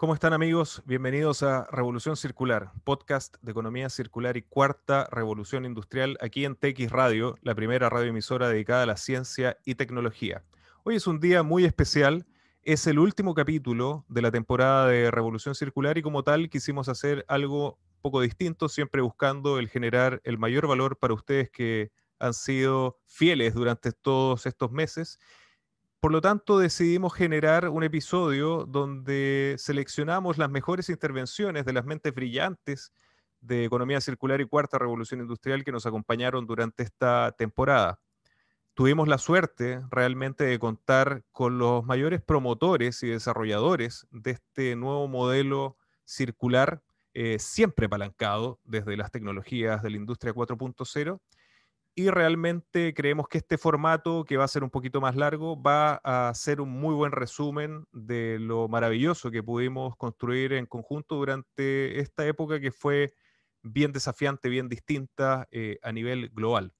¿Cómo están amigos? Bienvenidos a Revolución Circular, podcast de economía circular y cuarta revolución industrial aquí en TX Radio, la primera radioemisora dedicada a la ciencia y tecnología. Hoy es un día muy especial, es el último capítulo de la temporada de Revolución Circular y como tal quisimos hacer algo poco distinto, siempre buscando el generar el mayor valor para ustedes que han sido fieles durante todos estos meses. Por lo tanto, decidimos generar un episodio donde seleccionamos las mejores intervenciones de las mentes brillantes de economía circular y cuarta revolución industrial que nos acompañaron durante esta temporada. Tuvimos la suerte realmente de contar con los mayores promotores y desarrolladores de este nuevo modelo circular, siempre apalancado desde las tecnologías de la industria 4.0, y realmente creemos que este formato, que va a ser un poquito más largo, va a ser un muy buen resumen de lo maravilloso que pudimos construir en conjunto durante esta época que fue bien desafiante, bien distinta a nivel global.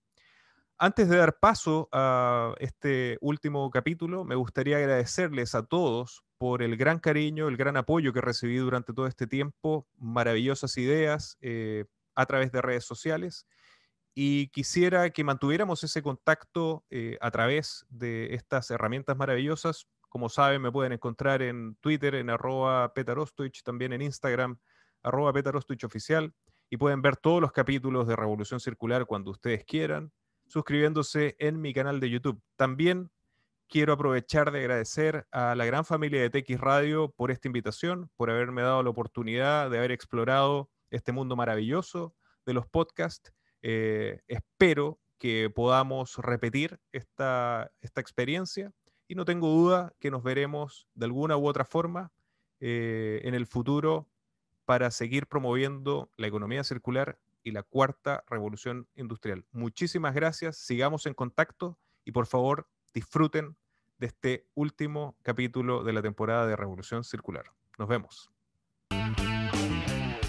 Antes de dar paso a este último capítulo, me gustaría agradecerles a todos por el gran cariño, el gran apoyo que recibí durante todo este tiempo, maravillosas ideas a través de redes sociales, y quisiera que mantuviéramos ese contacto a través de estas herramientas maravillosas. Como saben, me pueden encontrar en Twitter, en @petarostowicz, también en Instagram, @petarostowiczoficial, y pueden ver todos los capítulos de Revolución Circular cuando ustedes quieran, suscribiéndose en mi canal de YouTube. También quiero aprovechar de agradecer a la gran familia de TX Radio por esta invitación, por haberme dado la oportunidad de haber explorado este mundo maravilloso de los podcasts. Espero que podamos repetir esta experiencia y no tengo duda que nos veremos de alguna u otra forma en el futuro para seguir promoviendo la economía circular y la cuarta revolución industrial. Muchísimas gracias, sigamos en contacto y por favor disfruten de este último capítulo de la temporada de Revolución Circular. Nos vemos.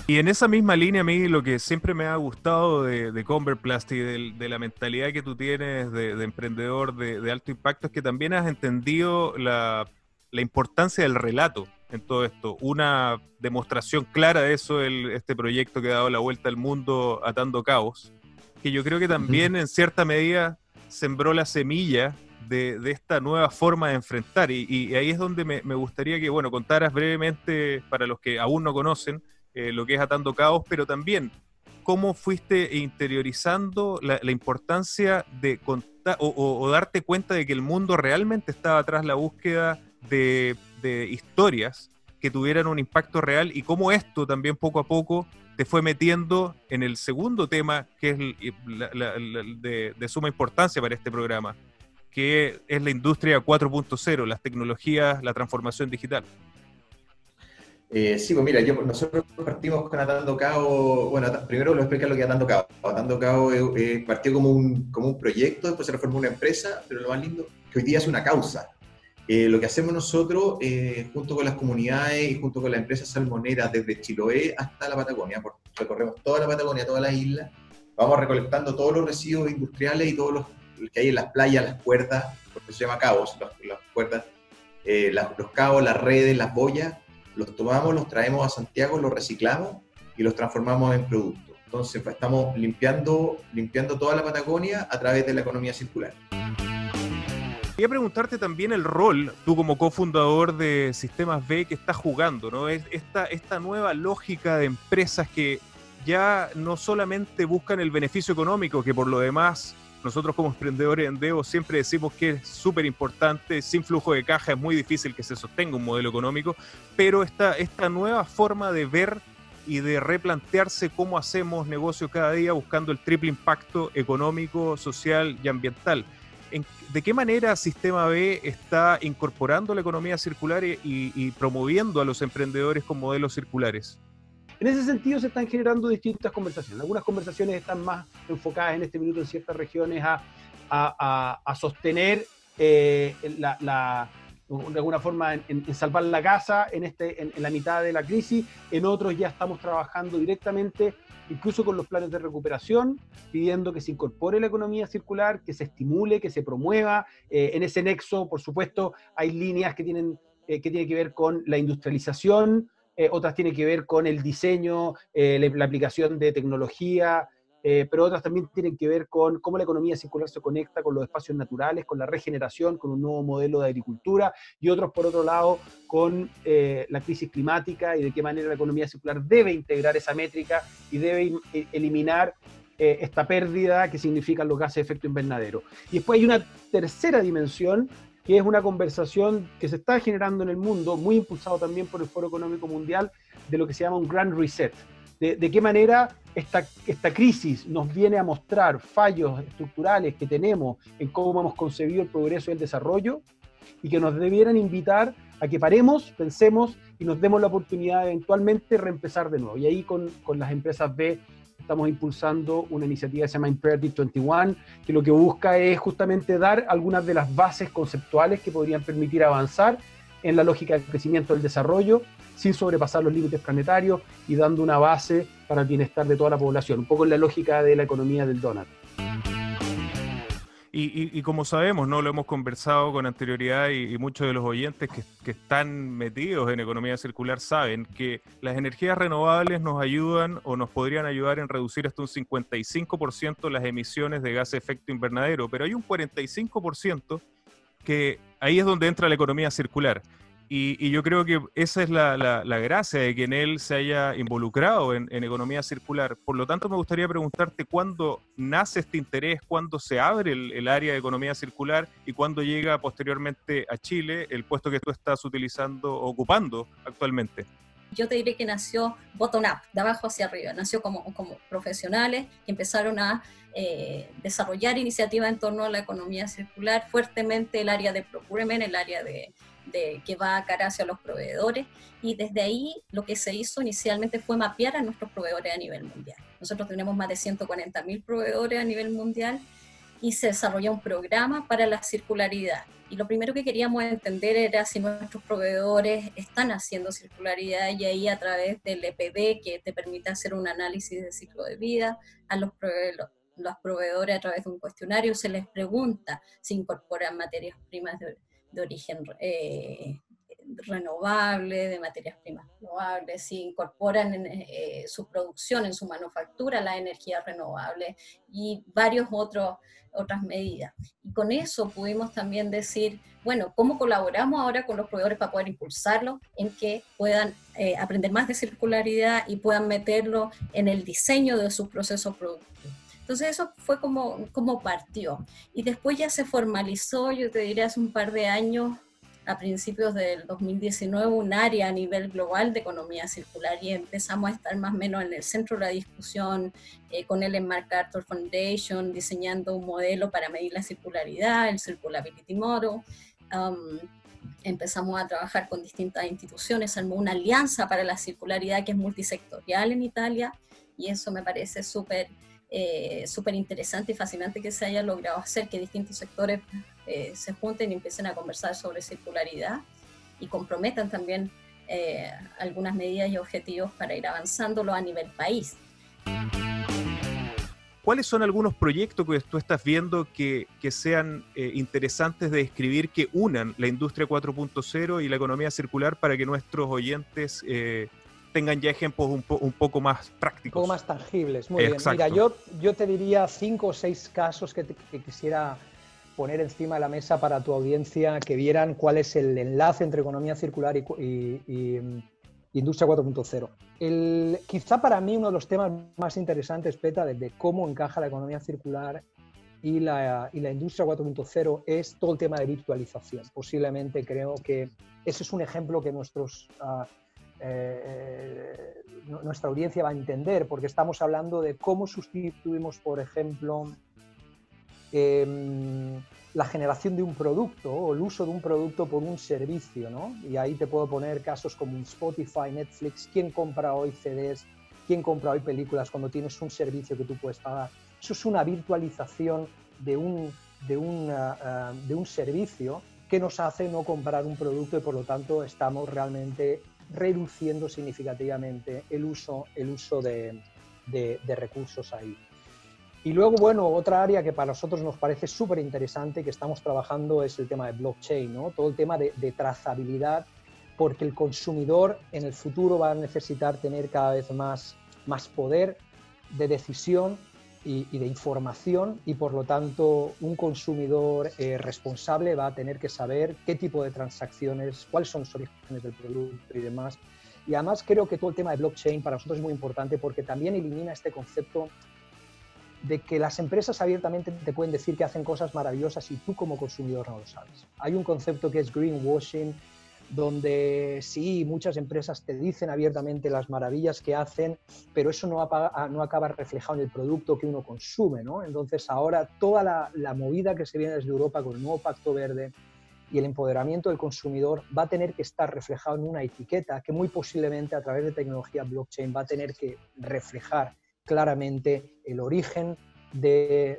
Y en esa misma línea, a mí lo que siempre me ha gustado de Converplast y de la mentalidad que tú tienes de emprendedor de alto impacto es que también has entendido la importancia del relato en todo esto. Una demostración clara de eso es este proyecto que ha dado la vuelta al mundo Atando Cabos, que yo creo que también en cierta medida sembró la semilla de esta nueva forma de enfrentar. Y ahí es donde me gustaría que, bueno, contaras brevemente, para los que aún no conocen, lo que es Atando Cabos, pero también cómo fuiste interiorizando la importancia de contar o darte cuenta de que el mundo realmente estaba atrás la búsqueda de historias que tuvieran un impacto real y cómo esto también poco a poco te fue metiendo en el segundo tema que es de suma importancia para este programa, que es la industria 4.0, las tecnologías, la transformación digital. Sí, pues mira, nosotros partimos con Atando Cabo. Bueno, primero lo explicar lo que es Atando Cabo. Atando Cabo partió como un proyecto, después se reformó una empresa, pero lo más lindo es que hoy día es una causa. Lo que hacemos nosotros, junto con las comunidades y junto con las empresas salmoneras, desde Chiloé hasta la Patagonia, recorremos toda la Patagonia, todas las islas, vamos recolectando todos los residuos industriales y todos los que hay en las playas, las cuerdas, porque se llama cabos, las cuerdas, los cabos, las redes, las boyas. Los tomamos, los traemos a Santiago, los reciclamos y los transformamos en productos. Entonces, pues, estamos limpiando toda la Patagonia a través de la economía circular. Quería preguntarte también el rol, tú como cofundador de Sistemas B, que estás jugando, ¿no? Es esta nueva lógica de empresas que ya no solamente buscan el beneficio económico, que por lo demás nosotros como emprendedores en Devo siempre decimos que es súper importante. Sin flujo de caja es muy difícil que se sostenga un modelo económico, pero esta nueva forma de ver y de replantearse cómo hacemos negocio cada día buscando el triple impacto económico, social y ambiental. ¿De qué manera Sistema B está incorporando la economía circular y promoviendo a los emprendedores con modelos circulares? En ese sentido se están generando distintas conversaciones. Algunas conversaciones están más enfocadas en este minuto en ciertas regiones a sostener de alguna forma en salvar la casa en la mitad de la crisis. En otros ya estamos trabajando directamente, incluso con los planes de recuperación, pidiendo que se incorpore la economía circular, que se estimule, que se promueva. En ese nexo, por supuesto, hay líneas que tienen que ver con la industrialización otras tienen que ver con el diseño, la aplicación de tecnología, pero otras también tienen que ver con cómo la economía circular se conecta con los espacios naturales, con la regeneración, con un nuevo modelo de agricultura, y otros, por otro lado, con la crisis climática y de qué manera la economía circular debe integrar esa métrica y debe eliminar esta pérdida que significan los gases de efecto invernadero. Y después hay una tercera dimensión, que es una conversación que se está generando en el mundo, muy impulsado también por el Foro Económico Mundial, de lo que se llama un Grand Reset. De qué manera esta crisis nos viene a mostrar fallos estructurales que tenemos en cómo hemos concebido el progreso y el desarrollo, y que nos debieran invitar a que paremos, pensemos y nos demos la oportunidad de eventualmente reempezar de nuevo. Y ahí con las empresas B estamos impulsando una iniciativa que se llama Imperative 21, que lo que busca es justamente dar algunas de las bases conceptuales que podrían permitir avanzar en la lógica del crecimiento del desarrollo, sin sobrepasar los límites planetarios y dando una base para el bienestar de toda la población, un poco en la lógica de la economía del donut. Y como sabemos, ¿no? Lo hemos conversado con anterioridad y muchos de los oyentes que están metidos en economía circular saben que las energías renovables nos ayudan o nos podrían ayudar en reducir hasta un 55% las emisiones de gases de efecto invernadero, pero hay un 45% que ahí es donde entra la economía circular. Y yo creo que esa es la gracia de que en él se haya involucrado en economía circular. Por lo tanto, me gustaría preguntarte cuándo nace este interés, cuándo se abre el área de economía circular y cuándo llega posteriormente a Chile el puesto que tú estás ocupando actualmente. Yo te diré que nació bottom-up, de abajo hacia arriba. Nació como profesionales que empezaron a desarrollar iniciativas en torno a la economía circular, fuertemente el área de procurement, el área de que va a cara hacia los proveedores, y desde ahí lo que se hizo inicialmente fue mapear a nuestros proveedores a nivel mundial. Nosotros tenemos más de 140.000 proveedores a nivel mundial y se desarrolló un programa para la circularidad. Y lo primero que queríamos entender era si nuestros proveedores están haciendo circularidad, y ahí a través del EPD, que te permite hacer un análisis de ciclo de vida, a los proveedores a través de un cuestionario se les pregunta si incorporan materias primas de origen renovable, de materias primas renovables, si incorporan en su producción, en su manufactura, la energía renovable y varias otras medidas. Y con eso pudimos también decir, bueno, ¿cómo colaboramos ahora con los proveedores para poder impulsarlos en que puedan aprender más de circularidad y puedan meterlo en el diseño de sus procesos productivos? Entonces eso fue como partió. Y después ya se formalizó, yo te diría hace un par de años, a principios del 2019, un área a nivel global de economía circular, y empezamos a estar más o menos en el centro de la discusión con el MacArthur Foundation, diseñando un modelo para medir la circularidad, el Circularity Model. Empezamos a trabajar con distintas instituciones, armó una alianza para la circularidad que es multisectorial en Italia, y eso me parece súper interesante y fascinante que se haya logrado hacer, que distintos sectores se junten y empiecen a conversar sobre circularidad y comprometan también algunas medidas y objetivos para ir avanzándolo a nivel país. ¿Cuáles son algunos proyectos que tú estás viendo que sean interesantes de describir, que unan la industria 4.0 y la economía circular para que nuestros oyentes tengan ya ejemplos un poco más prácticos? Un poco más tangibles, muy Exacto. Bien. Mira, yo te diría 5 o 6 casos que quisiera poner encima de la mesa para tu audiencia, que vieran cuál es el enlace entre economía circular y industria 4.0. Quizá para mí uno de los temas más interesantes, Peta, de cómo encaja la economía circular y la industria 4.0 es todo el tema de virtualización. Posiblemente creo que ese es un ejemplo que nuestra audiencia va a entender, porque estamos hablando de cómo sustituimos, por ejemplo, la generación de un producto o el uso de un producto por un servicio, ¿no? Y ahí te puedo poner casos como Spotify, Netflix. ¿Quién compra hoy CDs? ¿Quién compra hoy películas cuando tienes un servicio que tú puedes pagar? Eso es una virtualización de un servicio que nos hace no comprar un producto, y por lo tanto estamos realmente reduciendo significativamente el uso de recursos ahí. Y luego, bueno, otra área que para nosotros nos parece súper interesante que estamos trabajando es el tema de blockchain, ¿no? Todo el tema de trazabilidad porque el consumidor en el futuro va a necesitar tener cada vez más poder de decisión y de información, y por lo tanto un consumidor responsable va a tener que saber qué tipo de transacciones, cuáles son los orígenes del producto y demás. Y además creo que todo el tema de blockchain para nosotros es muy importante porque también elimina este concepto de que las empresas abiertamente te pueden decir que hacen cosas maravillosas y tú como consumidor no lo sabes. Hay un concepto que es greenwashing, donde sí, muchas empresas te dicen abiertamente las maravillas que hacen, pero eso no acaba reflejado en el producto que uno consume, ¿no? Entonces ahora toda la movida que se viene desde Europa con el nuevo Pacto Verde y el empoderamiento del consumidor va a tener que estar reflejado en una etiqueta que muy posiblemente a través de tecnología blockchain va a tener que reflejar claramente el origen de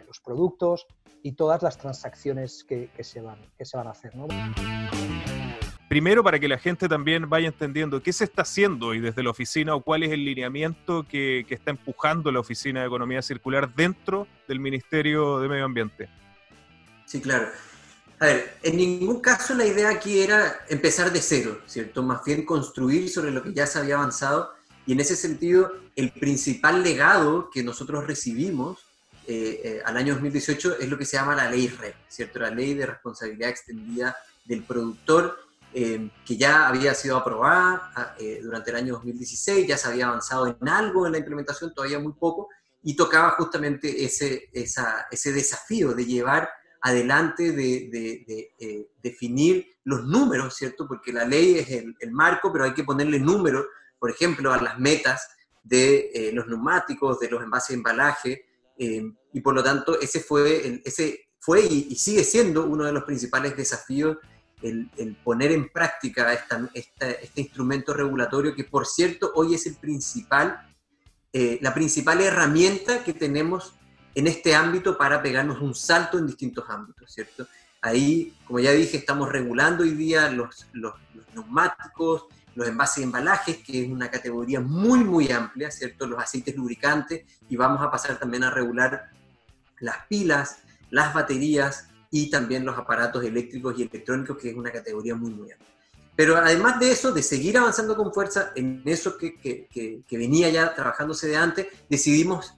los productos y todas las transacciones que se van a hacer, ¿no? Primero, para que la gente también vaya entendiendo qué se está haciendo y desde la oficina, o cuál es el lineamiento que está empujando la Oficina de Economía Circular dentro del Ministerio de Medio Ambiente. Sí, claro. A ver, en ningún caso la idea aquí era empezar de cero, ¿cierto? Más bien construir sobre lo que ya se había avanzado, y en ese sentido el principal legado que nosotros recibimos al año 2018 es lo que se llama la Ley REP, ¿cierto? La Ley de Responsabilidad Extendida del Productor, que ya había sido aprobada durante el año 2016, ya se había avanzado en algo en la implementación, todavía muy poco, y tocaba justamente ese desafío de llevar adelante, de definir los números, ¿cierto? Porque la ley es el marco, pero hay que ponerle números, por ejemplo, a las metas de los neumáticos, de los envases de embalaje, y por lo tanto ese fue y sigue siendo uno de los principales desafíos, el poner en práctica este instrumento regulatorio, que por cierto hoy es la principal herramienta que tenemos en este ámbito para pegarnos un salto en distintos ámbitos, ¿cierto? Ahí, como ya dije, estamos regulando hoy día los neumáticos, los envases y embalajes, que es una categoría muy, muy amplia, ¿cierto? Los aceites lubricantes, y vamos a pasar también a regular las pilas, las baterías y también los aparatos eléctricos y electrónicos, que es una categoría muy, muy amplia. Pero además de eso, de seguir avanzando con fuerza en eso que venía ya trabajándose de antes, decidimos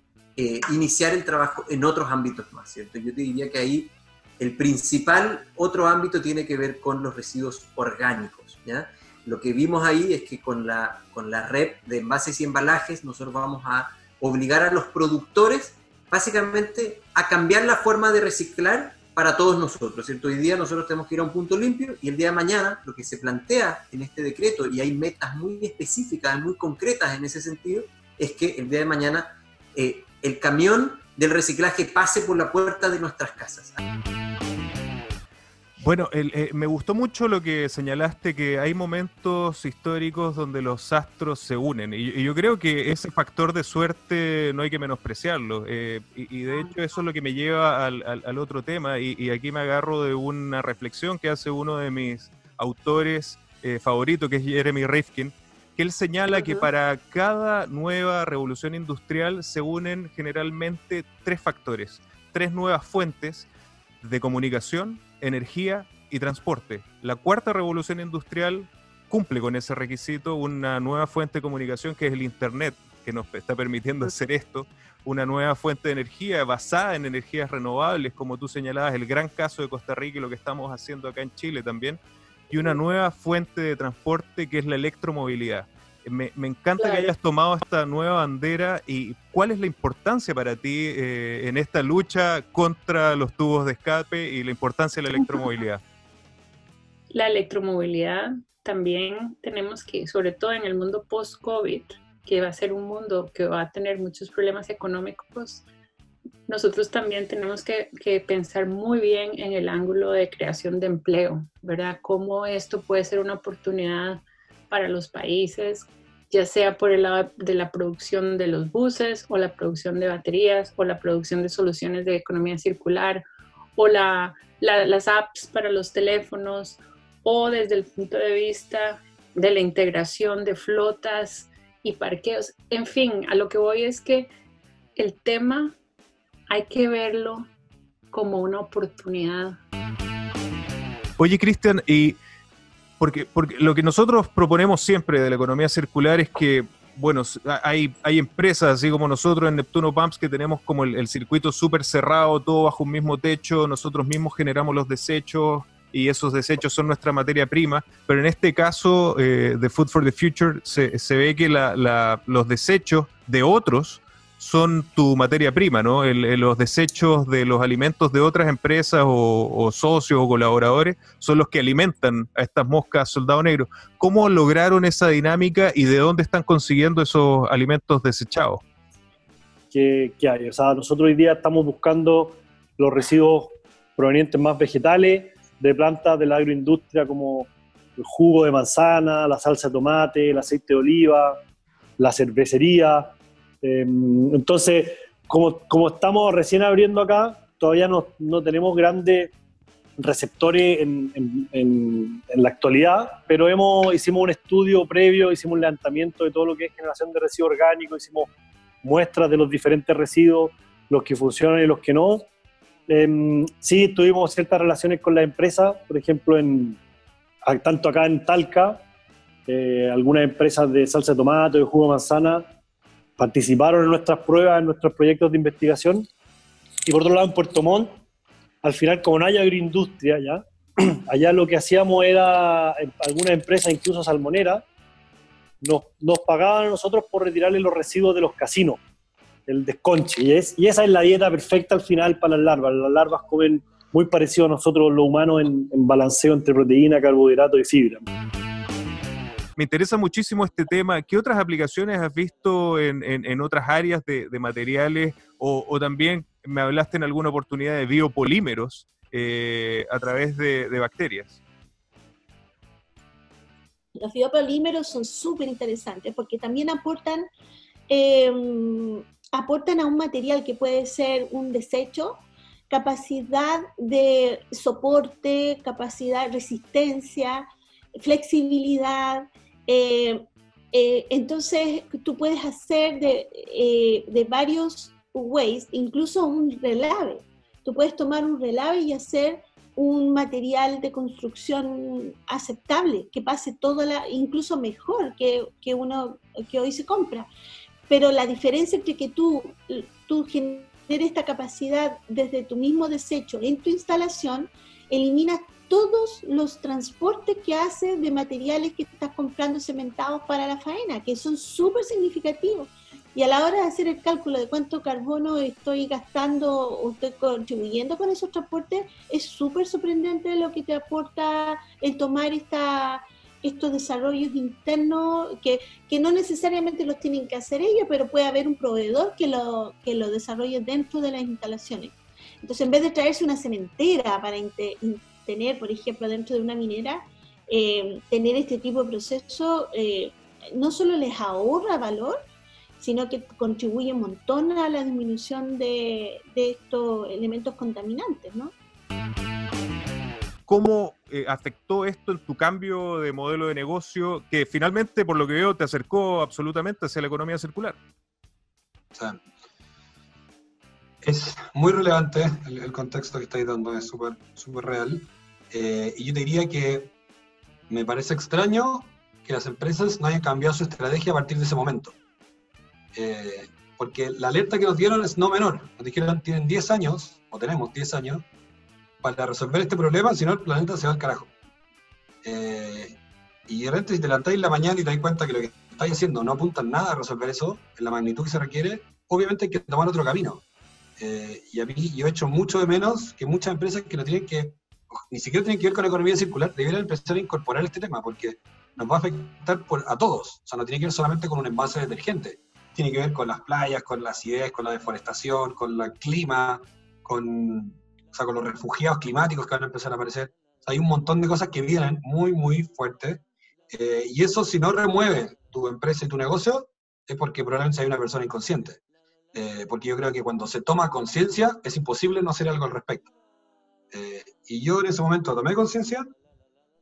iniciar el trabajo en otros ámbitos más, ¿cierto? Yo te diría que ahí el principal otro ámbito tiene que ver con los residuos orgánicos, ¿ya? Lo que vimos ahí es que con la REP de envases y embalajes nosotros vamos a obligar a los productores básicamente a cambiar la forma de reciclar para todos nosotros, ¿cierto? Hoy día nosotros tenemos que ir a un punto limpio, y el día de mañana lo que se plantea en este decreto, y hay metas muy específicas, muy concretas en ese sentido, es que el día de mañana el camión del reciclaje pase por la puerta de nuestras casas. Bueno, me gustó mucho lo que señalaste, que hay momentos históricos donde los astros se unen, y yo creo que ese factor de suerte no hay que menospreciarlo, y de hecho eso es lo que me lleva al otro tema, y aquí me agarro de una reflexión que hace uno de mis autores favoritos, que es Jeremy Rifkin, que él señala que para cada nueva revolución industrial se unen generalmente tres factores, tres nuevas fuentes de comunicación, energía y transporte. La cuarta revolución industrial cumple con ese requisito, una nueva fuente de comunicación que es el Internet, que nos está permitiendo hacer esto, una nueva fuente de energía basada en energías renovables, como tú señalabas, el gran caso de Costa Rica y lo que estamos haciendo acá en Chile también, y una nueva fuente de transporte que es la electromovilidad. Me encanta que hayas tomado esta nueva bandera, y ¿cuál es la importancia para ti en esta lucha contra los tubos de escape y la importancia de la electromovilidad? La electromovilidad también tenemos que, sobre todo en el mundo post-COVID, que va a ser un mundo que va a tener muchos problemas económicos, nosotros también tenemos que pensar muy bien en el ángulo de creación de empleo, ¿verdad? Cómo esto puede ser una oportunidad para los países, ya sea por el lado de la producción de los buses, o la producción de baterías, o la producción de soluciones de economía circular, o las apps para los teléfonos, o desde el punto de vista de la integración de flotas y parqueos. En fin, a lo que voy es que el tema hay que verlo como una oportunidad. Oye, Cristian, y porque lo que nosotros proponemos siempre de la economía circular es que, bueno, hay empresas así como nosotros en Neptuno Pumps que tenemos como el circuito súper cerrado, todo bajo un mismo techo, nosotros mismos generamos los desechos y esos desechos son nuestra materia prima, pero en este caso de Food for the Future se ve que los desechos de otros son tu materia prima, ¿no? Los desechos de los alimentos de otras empresas o socios o colaboradores son los que alimentan a estas moscas soldado negro. ¿Cómo lograron esa dinámica y de dónde están consiguiendo esos alimentos desechados? ¿Qué hay? O sea, nosotros hoy día estamos buscando los residuos provenientes más vegetales de plantas de la agroindustria, como el jugo de manzana, la salsa de tomate, el aceite de oliva, la cervecería. Entonces, como estamos recién abriendo acá, todavía no tenemos grandes receptores en la actualidad, pero hicimos un estudio previo, hicimos un levantamiento de todo lo que es generación de residuos orgánicos, hicimos muestras de los diferentes residuos, los que funcionan y los que no. Sí, tuvimos ciertas relaciones con las empresas, por ejemplo, tanto acá en Talca, algunas empresas de salsa de tomate, de jugo de manzana, participaron en nuestras pruebas, en nuestros proyectos de investigación. Y por otro lado, en Puerto Montt, al final, como no hay agroindustria ya, allá lo que hacíamos era, algunas empresas, incluso salmoneras, nos pagaban a nosotros por retirarle los residuos de los casinos, el desconche. Y esa es la dieta perfecta al final para las larvas. Las larvas comen muy parecido a nosotros los humanos en balanceo entre proteína, carbohidratos y fibra. Me interesa muchísimo este tema. ¿Qué otras aplicaciones has visto en otras áreas de materiales? O también me hablaste en alguna oportunidad de biopolímeros a través de bacterias. Los biopolímeros son súper interesantes porque también aportan a un material que puede ser un desecho, capacidad de soporte, capacidad, resistencia, flexibilidad. Entonces tú puedes hacer de varios ways, incluso un relave. Tú puedes tomar un relave y hacer un material de construcción aceptable, que pase incluso mejor que uno que hoy se compra. Pero la diferencia entre que tú generes esta capacidad desde tu mismo desecho en tu instalación, eliminas todos los transportes que haces de materiales que estás comprando cementados para la faena, que son súper significativos. Y a la hora de hacer el cálculo de cuánto carbono estoy gastando o estoy contribuyendo con esos transportes, es súper sorprendente lo que te aporta el tomar estos desarrollos internos, que no necesariamente los tienen que hacer ellos, pero puede haber un proveedor que lo desarrolle dentro de las instalaciones. Entonces, en vez de traerse una cementera para tener, por ejemplo, dentro de una minera, tener este tipo de proceso no solo les ahorra valor, sino que contribuye un montón a la disminución de estos elementos contaminantes, ¿no? ¿Cómo afectó esto en tu cambio de modelo de negocio que finalmente, por lo que veo, te acercó absolutamente hacia la economía circular? O sea, es muy relevante el contexto que estáis dando, es súper súper real. Y yo te diría que me parece extraño que las empresas no hayan cambiado su estrategia a partir de ese momento. Porque la alerta que nos dieron es no menor. Nos dijeron, tienen 10 años, o tenemos 10 años, para resolver este problema, si no el planeta se va al carajo. Y de repente si te levantáis en la mañana y te das cuenta que lo que estáis haciendo no apunta en nada a resolver eso, en la magnitud que se requiere, obviamente hay que tomar otro camino. Y a mí yo he hecho mucho de menos que muchas empresas que no tienen que, ni siquiera tienen que ver con la economía circular, deberían empezar a incorporar este tema, porque nos va a afectar a todos. O sea, no tiene que ver solamente con un envase de detergente, tiene que ver con las playas, con la acidez, con la deforestación, con el clima, con los refugiados climáticos que van a empezar a aparecer. O sea, hay un montón de cosas que vienen muy, muy fuertes. Y eso, si no remueve tu empresa y tu negocio, es porque probablemente hay una persona inconsciente. Porque yo creo que cuando se toma conciencia, es imposible no hacer algo al respecto. Y yo en ese momento tomé conciencia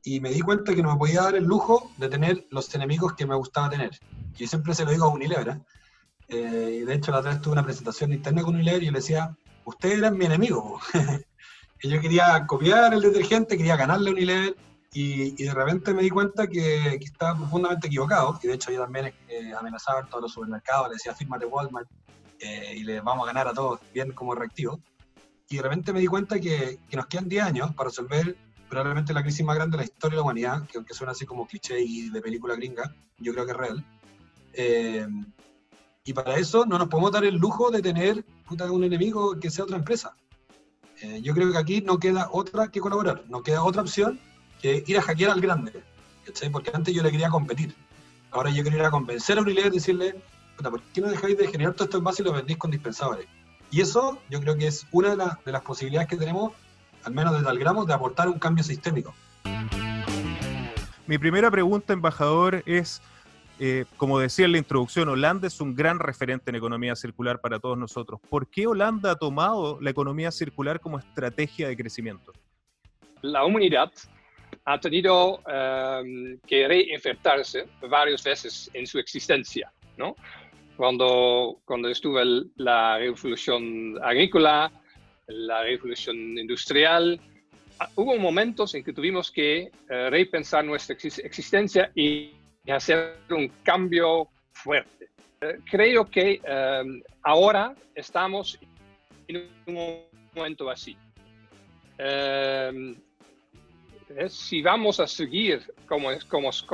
y me di cuenta que no me podía dar el lujo de tener los enemigos que me gustaba tener. Yo siempre se lo digo a Unilever, y de hecho la otra vez tuve una presentación interna con Unilever y yo le decía, ustedes eran mi enemigo. que yo quería copiar el detergente, quería ganarle a Unilever, y de repente me di cuenta que estaba profundamente equivocado, y de hecho yo también amenazaba a todos los supermercados, le decía, fírmate Walmart, y les vamos a ganar a todos, bien como reactivo. Y de repente me di cuenta que nos quedan 10 años para resolver probablemente la crisis más grande de la historia de la humanidad, que aunque suena así como cliché y de película gringa, yo creo que es real. Y para eso no nos podemos dar el lujo de tener un enemigo que sea otra empresa. Yo creo que aquí no queda otra que colaborar, no queda otra opción que ir a hackear al grande, ¿cachai? Porque antes yo le quería competir. Ahora yo quiero ir a convencer a Unilever y decirle, ¿por qué no dejáis de generar todo esto envase y lo vendéis con dispensadores? Y eso yo creo que es una de las posibilidades que tenemos, al menos desde Algramos, de aportar un cambio sistémico. Mi primera pregunta, embajador, es, como decía en la introducción, Holanda es un gran referente en economía circular para todos nosotros. ¿Por qué Holanda ha tomado la economía circular como estrategia de crecimiento? La humanidad ha tenido que reinventarse varias veces en su existencia, ¿no? Cuando estuvo la revolución agrícola, la revolución industrial, hubo momentos en que tuvimos que repensar nuestra existencia y hacer un cambio fuerte. Creo que ahora estamos en un momento así. Si vamos a seguir como estamos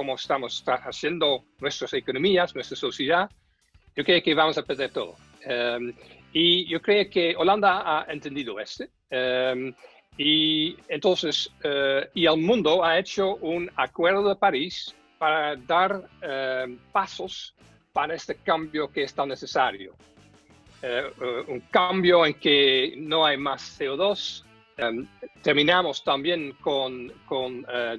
haciendo nuestras economías, nuestra sociedad, yo creo que vamos a perder todo. Y yo creo que Holanda ha entendido y entonces y el mundo ha hecho un acuerdo de París para dar pasos para este cambio que es tan necesario. Un cambio en que no hay más CO2. Terminamos también con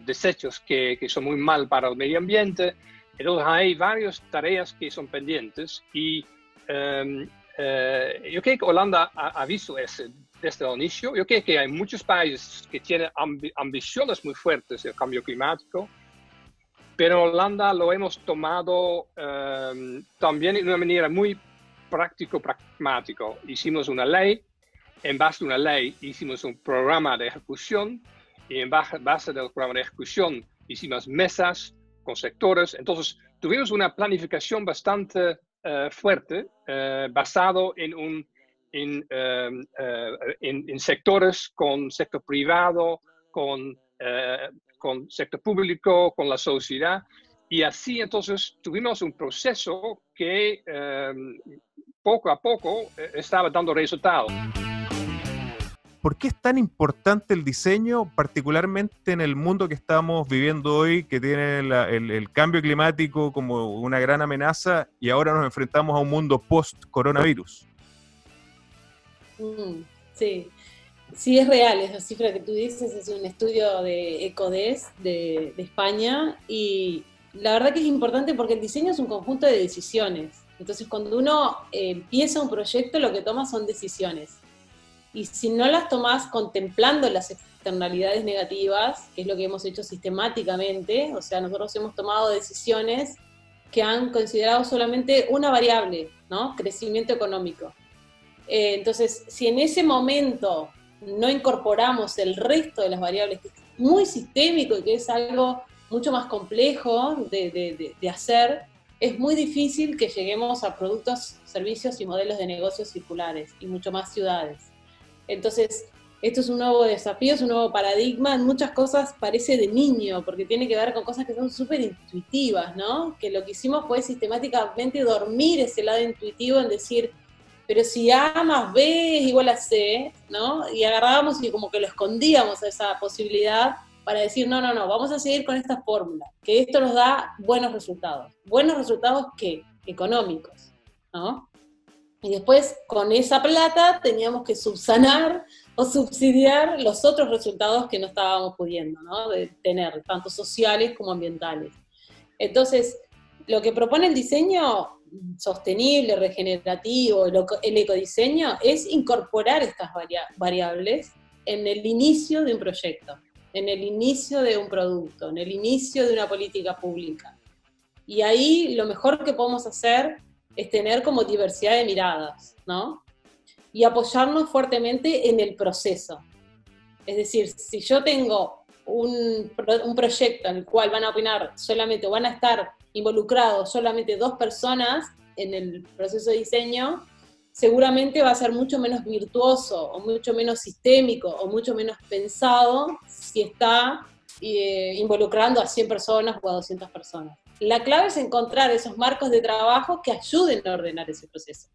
desechos que son muy mal para el medio ambiente. Entonces hay varias tareas que son pendientes y yo creo que Holanda ha visto eso desde el inicio. Yo creo que hay muchos países que tienen ambiciones muy fuertes del cambio climático, pero en Holanda lo hemos tomado también de una manera muy práctico-pragmática. Hicimos una ley, en base a una ley hicimos un programa de ejecución y en base del programa de ejecución hicimos mesas con sectores. Entonces tuvimos una planificación bastante fuerte basado en sectores, con sector privado, con sector público, con la sociedad, y así entonces tuvimos un proceso que poco a poco estaba dando resultados. ¿Por qué es tan importante el diseño, particularmente en el mundo que estamos viviendo hoy, que tiene el cambio climático como una gran amenaza y ahora nos enfrentamos a un mundo post-coronavirus? Sí, es real, esa cifra que tú dices es un estudio de Ecodes de España, y la verdad que es importante porque el diseño es un conjunto de decisiones. Entonces cuando uno empieza un proyecto, lo que toma son decisiones. Y si no las tomás contemplando las externalidades negativas, que es lo que hemos hecho sistemáticamente, o sea, nosotros hemos tomado decisiones que han considerado solamente una variable, ¿no? Crecimiento económico. Entonces, si en ese momento no incorporamos el resto de las variables, que es muy sistémico y que es algo mucho más complejo de hacer, es muy difícil que lleguemos a productos, servicios y modelos de negocios circulares y mucho más ciudades. Entonces, esto es un nuevo desafío, es un nuevo paradigma. En muchas cosas parece de niño, porque tiene que ver con cosas que son súper intuitivas, ¿no? Que lo que hicimos fue sistemáticamente dormir ese lado intuitivo en decir, pero si A más B es igual a C, ¿no? Y agarrábamos y como que lo escondíamos a esa posibilidad para decir, no, vamos a seguir con esta fórmula, que esto nos da buenos resultados. ¿Buenos resultados qué? Económicos, ¿no? Y después, con esa plata, teníamos que subsanar o subsidiar los otros resultados que no estábamos pudiendo, ¿no? De tener, tanto sociales como ambientales. Entonces, lo que propone el diseño sostenible, regenerativo, el ecodiseño, es incorporar estas variables en el inicio de un proyecto, en el inicio de un producto, en el inicio de una política pública. Y ahí lo mejor que podemos hacer es tener como diversidad de miradas, ¿no? Y apoyarnos fuertemente en el proceso. Es decir, si yo tengo un proyecto en el cual van a opinar solamente, o van a estar involucrados solamente 2 personas en el proceso de diseño, seguramente va a ser mucho menos virtuoso, o mucho menos sistémico, o mucho menos pensado si está involucrando a 100 personas o a 200 personas. La clave es encontrar esos marcos de trabajo que ayuden a ordenar ese proceso.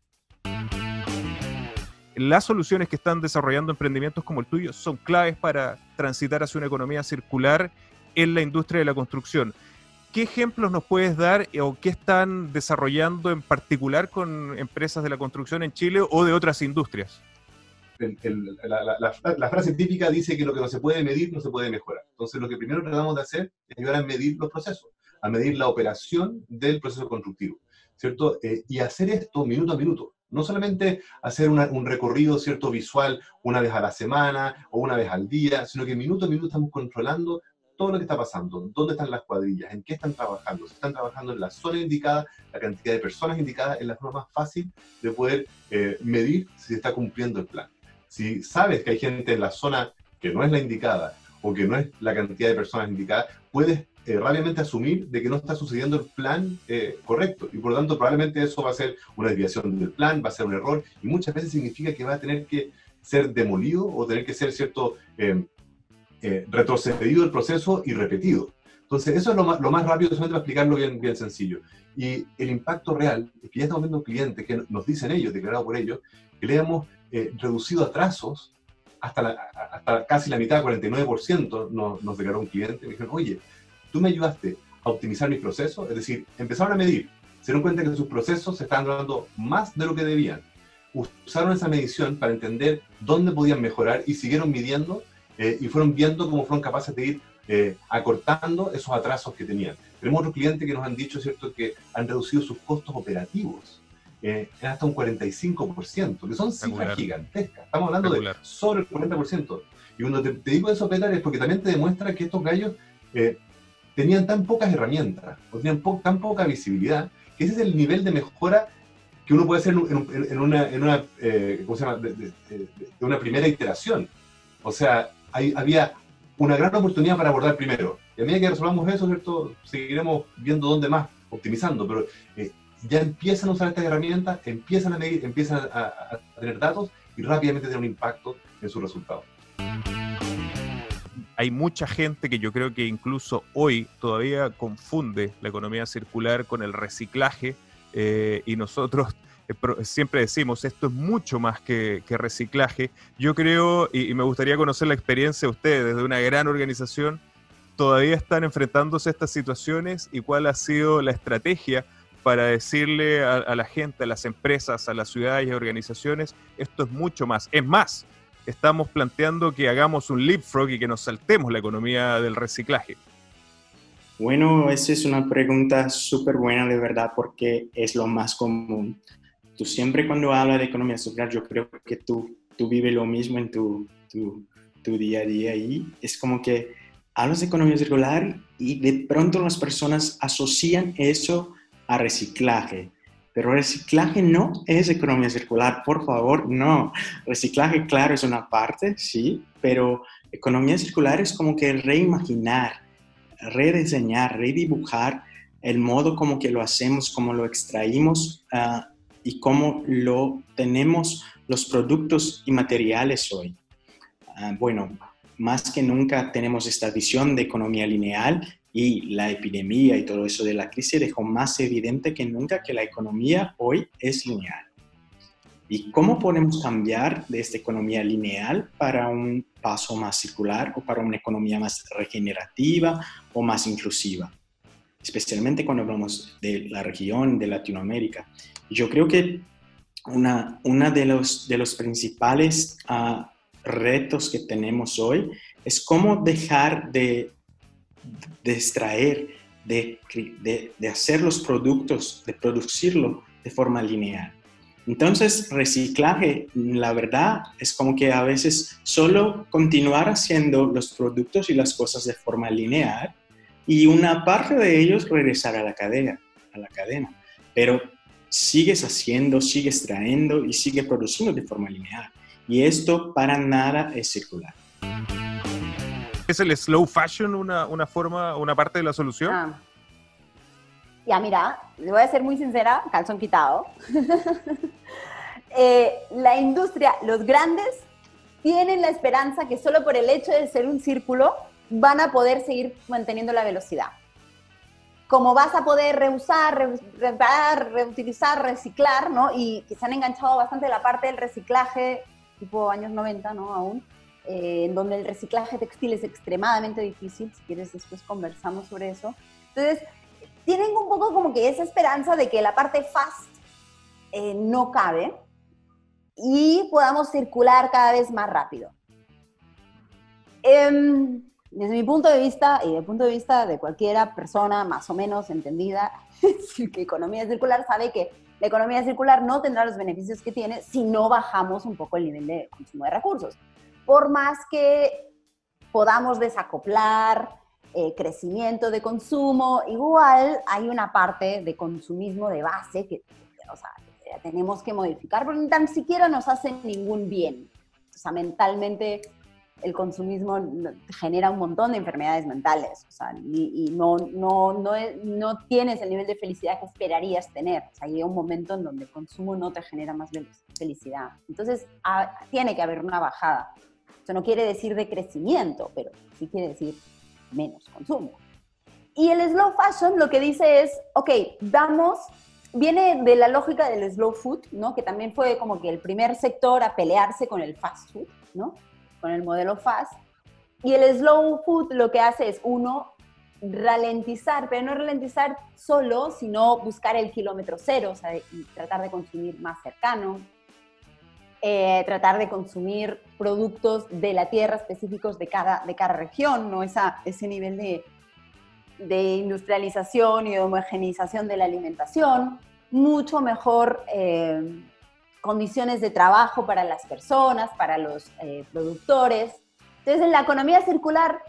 Las soluciones que están desarrollando emprendimientos como el tuyo son claves para transitar hacia una economía circular en la industria de la construcción. ¿Qué ejemplos nos puedes dar o qué están desarrollando en particular con empresas de la construcción en Chile o de otras industrias? La frase típica dice que lo que no se puede medir no se puede mejorar. Entonces, lo que primero tratamos de hacer es ayudar a medir los procesos, a medir la operación del proceso constructivo, ¿cierto? Y hacer esto minuto a minuto. No solamente hacer un recorrido, ¿cierto?, visual una vez a la semana o una vez al día, sino que minuto a minuto estamos controlando todo lo que está pasando, dónde están las cuadrillas, en qué están trabajando, si están trabajando en la zona indicada, la cantidad de personas indicadas, es la forma más fácil de poder medir si se está cumpliendo el plan. Si sabes que hay gente en la zona que no es la indicada o que no es la cantidad de personas indicadas, puedes rápidamente asumir de que no está sucediendo el plan correcto, y por lo tanto probablemente eso va a ser una desviación del plan, va a ser un error, y muchas veces significa que va a tener que ser demolido o tener que ser, ¿cierto?, retrocedido el proceso y repetido. Entonces eso es lo más rápido, solamente para explicarlo bien sencillo. Y el impacto real es que ya estamos viendo clientes que nos dicen ellos, declarado por ellos, que le hemos reducido atrasos hasta casi la mitad, 49% nos declaró un cliente. Me dijeron, oye, tú me ayudaste a optimizar mis procesos, es decir, empezaron a medir, se dieron cuenta que sus procesos se estaban dando más de lo que debían. Usaron esa medición para entender dónde podían mejorar y siguieron midiendo y fueron viendo cómo fueron capaces de ir acortando esos atrasos que tenían. Tenemos otros clientes que nos han dicho, ¿cierto?, que han reducido sus costos operativos hasta un 45%, que son cifras gigantescas. Estamos hablando de sobre el 40%. Y cuando te digo eso, Petar, es porque también te demuestra que estos gallos tenían tan pocas herramientas, o tenían tan poca visibilidad, que ese es el nivel de mejora que uno puede hacer en una ¿cómo se llama?, de una primera iteración. O sea, había una gran oportunidad para abordar primero. Y a medida que resolvamos eso, ¿cierto?, seguiremos viendo dónde más, optimizando, pero ya empiezan a usar estas herramientas, empiezan a medir, empiezan a tener datos y rápidamente tienen un impacto en sus resultados. Hay mucha gente que yo creo que incluso hoy todavía confunde la economía circular con el reciclaje, y nosotros siempre decimos, esto es mucho más que reciclaje. Yo creo, y me gustaría conocer la experiencia de ustedes, desde una gran organización, todavía están enfrentándose a estas situaciones, y cuál ha sido la estrategia para decirle a la gente, a las empresas, a las ciudades y organizaciones, esto es mucho más. Es más, estamos planteando que hagamos un leapfrog y que nos saltemos la economía del reciclaje. Bueno, esa es una pregunta súper buena, de verdad, porque es lo más común. Tú siempre cuando hablas de economía circular, yo creo que tú vives lo mismo en tu día a día, y es como que hablas de economía circular y de pronto las personas asocian eso a reciclaje. Pero reciclaje no es economía circular, por favor, no. Reciclaje, claro, es una parte, sí, pero economía circular es como que reimaginar, rediseñar, redibujar el modo como que lo hacemos, cómo lo extraímos y cómo lo tenemos los productos y materiales hoy. Bueno, más que nunca tenemos esta visión de economía lineal, y la epidemia y todo eso de la crisis dejó más evidente que nunca que la economía hoy es lineal. ¿Y cómo podemos cambiar de esta economía lineal para un paso más circular o para una economía más regenerativa o más inclusiva? Especialmente cuando hablamos de la región de Latinoamérica. Yo creo que una de los principales retos que tenemos hoy es cómo dejar de extraer, de hacer los productos, de producirlo de forma lineal. Entonces, reciclaje, la verdad, es como que a veces solo continuar haciendo los productos y las cosas de forma lineal y una parte de ellos regresar a la cadena. Pero sigues haciendo, sigues trayendo y sigues produciendo de forma lineal. Y esto para nada es circular. ¿Es el slow fashion una forma, una parte de la solución? Ya, mira, le voy a ser muy sincera, calzón quitado. La industria, los grandes, tienen la esperanza que solo por el hecho de ser un círculo van a poder seguir manteniendo la velocidad. Como vas a poder reusar, reparar, reutilizar, reciclar, ¿no? Y que se han enganchado bastante a la parte del reciclaje, tipo años 90, ¿no? Aún, en donde el reciclaje textil es extremadamente difícil. Si quieres, después conversamos sobre eso. Entonces, tienen un poco como que esa esperanza de que la parte fast no cabe y podamos circular cada vez más rápido. Desde mi punto de vista, y desde el punto de vista de cualquiera persona más o menos entendida que economía circular, sabe que la economía circular no tendrá los beneficios que tiene si no bajamos un poco el nivel de consumo de recursos. Por más que podamos desacoplar crecimiento de consumo, igual hay una parte de consumismo de base que, o sea, tenemos que modificar porque ni tan siquiera nos hace ningún bien. O sea, mentalmente el consumismo genera un montón de enfermedades mentales, o sea, y no tienes el nivel de felicidad que esperarías tener. O sea, llega un momento en donde el consumo no te genera más felicidad. Entonces, tiene que haber una bajada. Eso no quiere decir de crecimiento, pero sí quiere decir menos consumo. Y el slow fashion lo que dice es, ok, viene de la lógica del slow food, ¿no? Que también fue como que el primer sector a pelearse con el fast food, ¿no? Con el modelo fast. Y el slow food lo que hace es, uno, ralentizar, pero no ralentizar solo, sino buscar el kilómetro cero, o sea, y tratar de consumir más cercano, tratar de consumir productos de la tierra específicos de cada región, ¿no? Ese nivel de industrialización y de homogeneización de la alimentación, mucho mejor condiciones de trabajo para las personas, para los productores. Entonces, en la economía circular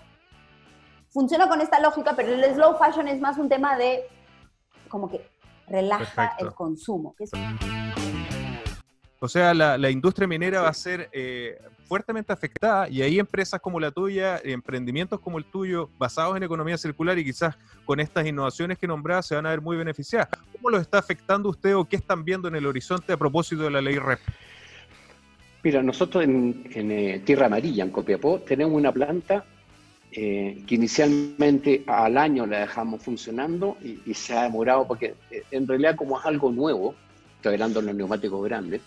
funciona con esta lógica, pero el slow fashion es más un tema de como que relaja el consumo. O sea, la industria minera va a ser fuertemente afectada y ahí empresas como la tuya, emprendimientos como el tuyo, basados en economía circular y quizás con estas innovaciones que nombraba se van a ver muy beneficiadas. ¿Cómo los está afectando usted o qué están viendo en el horizonte a propósito de la ley REP? Mira, nosotros en Tierra Amarilla, en Copiapó, tenemos una planta que inicialmente al año la dejamos funcionando y se ha demorado porque en realidad como es algo nuevo, estoy hablando de los neumáticos grandes,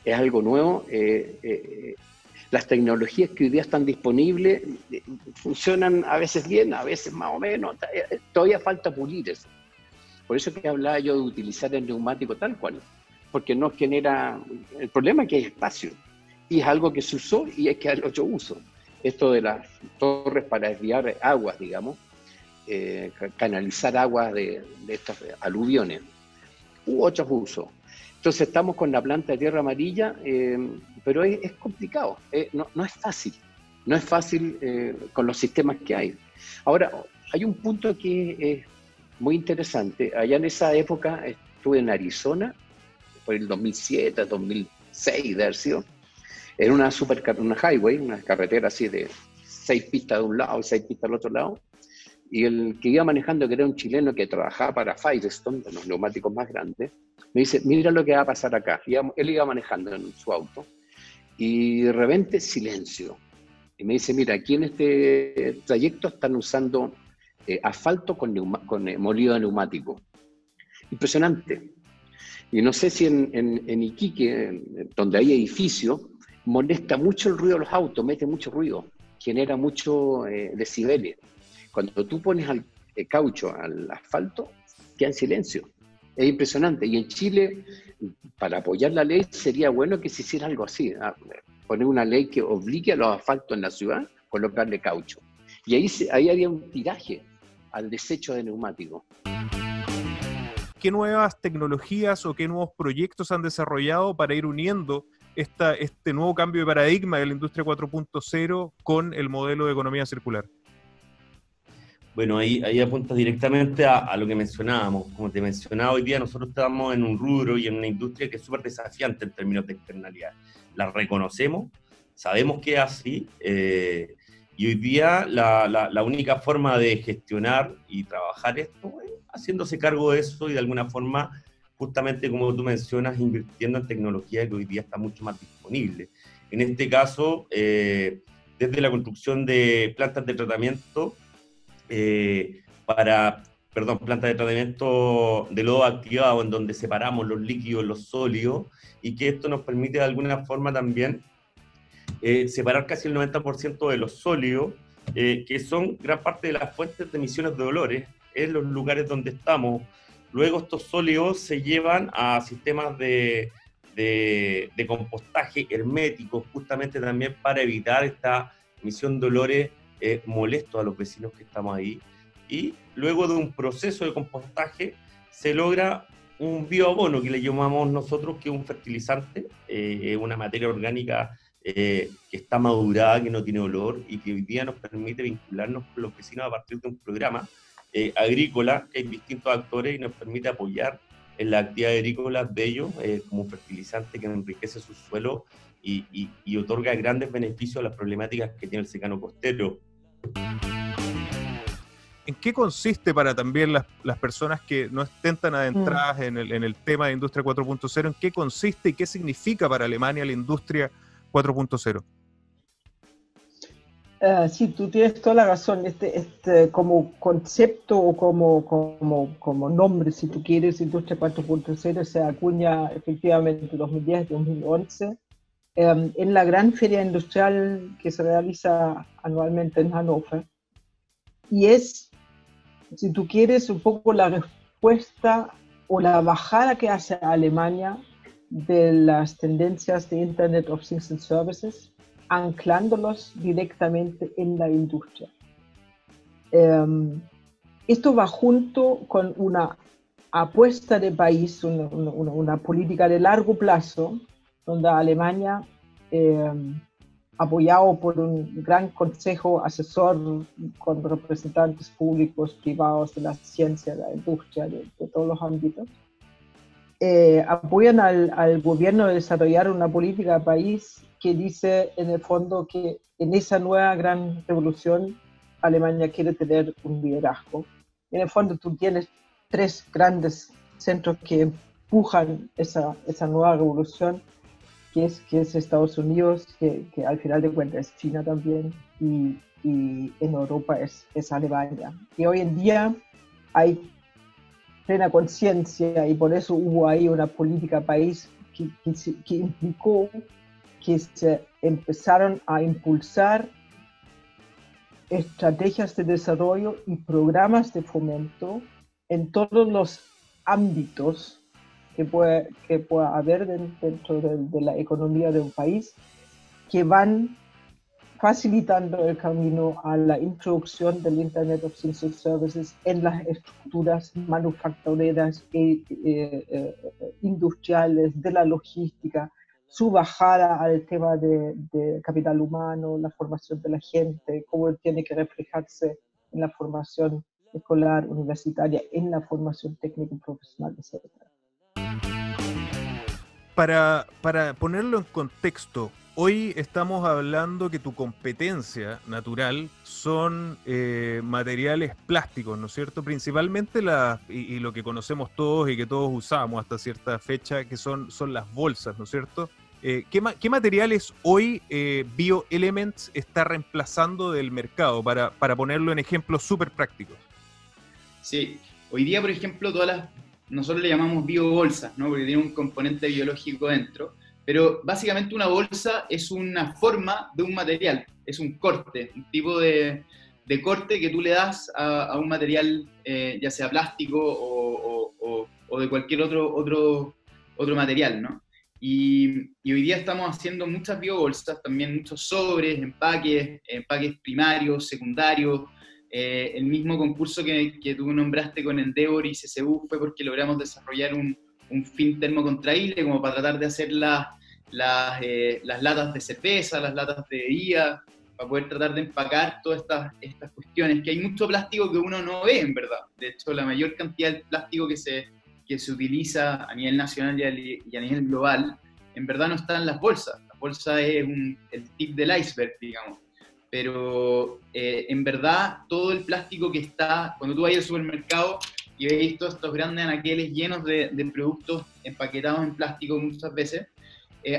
es algo nuevo, las tecnologías que hoy día están disponibles funcionan a veces bien, a veces más o menos, todavía falta pulir eso. Por eso que hablaba yo de utilizar el neumático tal cual, porque no genera, el problema es que hay espacio, y es algo que se usó y hay que darle otro uso. Esto de las torres para desviar aguas, digamos, canalizar aguas de estos aluviones, u otros usos. Entonces estamos con la planta de Tierra Amarilla, pero es complicado, no es fácil. No es fácil con los sistemas que hay. Ahora, hay un punto que es muy interesante. Allá en esa época estuve en Arizona, por el 2007, 2006 de haber sido, en una highway, una carretera así de 6 pistas de un lado y 6 pistas del otro lado, y el que iba manejando, que era un chileno que trabajaba para Firestone, de los neumáticos más grandes, me dice, mira lo que va a pasar acá. Él iba manejando en su auto, y de repente silencio. Y me dice, mira, aquí en este trayecto están usando asfalto con molido de neumático. Impresionante. Y no sé si en Iquique, donde hay edificios, molesta mucho el ruido de los autos, mete mucho ruido, genera mucho decibeles. Cuando tú pones al caucho al asfalto, queda en silencio. Es impresionante. Y en Chile, para apoyar la ley, sería bueno que se hiciera algo así. Poner una ley que obligue a los asfaltos en la ciudad a colocarle caucho. Y ahí haría un tiraje al desecho de neumáticos. ¿Qué nuevas tecnologías o qué nuevos proyectos han desarrollado para ir uniendo este nuevo cambio de paradigma de la industria 4.0 con el modelo de economía circular? Bueno, ahí apunta directamente a lo que mencionábamos. Como te mencionaba, hoy día nosotros estamos en un rubro y en una industria que es súper desafiante en términos de externalidad. La reconocemos, sabemos que es así, y hoy día la única forma de gestionar y trabajar esto es haciéndose cargo de eso y de alguna forma, justamente como tú mencionas, invirtiendo en tecnología que hoy día está mucho más disponible. En este caso, desde la construcción de plantas de tratamiento, plantas de tratamiento de lodo activado, en donde separamos los líquidos, los sólidos, y que esto nos permite de alguna forma también separar casi el 90% de los sólidos, que son gran parte de las fuentes de emisiones de olores en los lugares donde estamos. Luego estos sólidos se llevan a sistemas de compostaje herméticos, justamente también para evitar esta emisión de olores molestos a los vecinos que estamos ahí. Y luego de un proceso de compostaje se logra un bioabono, que le llamamos nosotros, que es un fertilizante, una materia orgánica que está madurada, que no tiene olor, y que hoy día nos permite vincularnos con los vecinos a partir de un programa agrícola, que hay distintos actores, y nos permite apoyar en la actividad agrícola de ellos, como un fertilizante que enriquece su suelo y otorga grandes beneficios a las problemáticas que tiene el secano costero. ¿En qué consiste, para también las personas que no estén tan adentradas en el tema de Industria 4.0, en qué consiste y qué significa para Alemania la Industria 4.0? Sí, tú tienes toda la razón. Como concepto o como nombre, si tú quieres, Industria 4.0 se acuña efectivamente en 2010-2011 en la gran feria industrial que se realiza anualmente en Hannover. Y es, si tú quieres, un poco la respuesta o la bajada que hace Alemania de las tendencias de Internet of Things and Services, anclándolos directamente en la industria. Esto va junto con una apuesta de país, una política de largo plazo, donde Alemania, apoyado por un gran consejo asesor con representantes públicos, privados, de la ciencia, de la industria, de todos los ámbitos, apoyan al gobierno a desarrollar una política de país que dice, en el fondo, que en esa nueva gran revolución Alemania quiere tener un liderazgo. En el fondo tú tienes tres grandes centros que empujan esa nueva revolución, que es Estados Unidos, que al final de cuentas es China también, y en Europa es Alemania. Y hoy en día hay plena conciencia, y por eso hubo ahí una política país que implicó que se empezaron a impulsar estrategias de desarrollo y programas de fomento en todos los ámbitos que pueda haber dentro de la economía de un país, que van facilitando el camino a la introducción del Internet of Things and Services en las estructuras manufactureras e industriales, de la logística, su bajada al tema de capital humano, la formación de la gente, cómo tiene que reflejarse en la formación escolar, universitaria, en la formación técnica y profesional, etc. Para ponerlo en contexto, hoy estamos hablando que tu competencia natural son materiales plásticos, ¿no es cierto? Principalmente y lo que conocemos todos y que todos usamos hasta cierta fecha, que son las bolsas, ¿no es cierto? ¿Qué materiales hoy BioElements está reemplazando del mercado? Para ponerlo en ejemplos súper prácticos. Sí, hoy día, por ejemplo, nosotros le llamamos biobolsas, ¿no? Porque tiene un componente biológico dentro. Pero básicamente una bolsa es una forma de un material, es un corte, un tipo de corte que tú le das a un material, ya sea plástico o de cualquier otro material, ¿no? Y hoy día estamos haciendo muchas biobolsas, también muchos sobres, empaques primarios, secundarios. El mismo concurso que tú nombraste con Endeavor y CCU fue porque logramos desarrollar un film termocontraíble como para tratar de hacer las latas de cerveza, las latas de bebida, para poder tratar de empacar todas estas cuestiones, que hay mucho plástico que uno no ve, en verdad. De hecho, la mayor cantidad de plástico que se utiliza a nivel nacional y a nivel global, en verdad no está en las bolsas. Las bolsa es el tip del iceberg, digamos. Pero en verdad todo el plástico que está, cuando tú vas al supermercado y veis todos estos grandes anaqueles llenos de productos empaquetados en plástico muchas veces,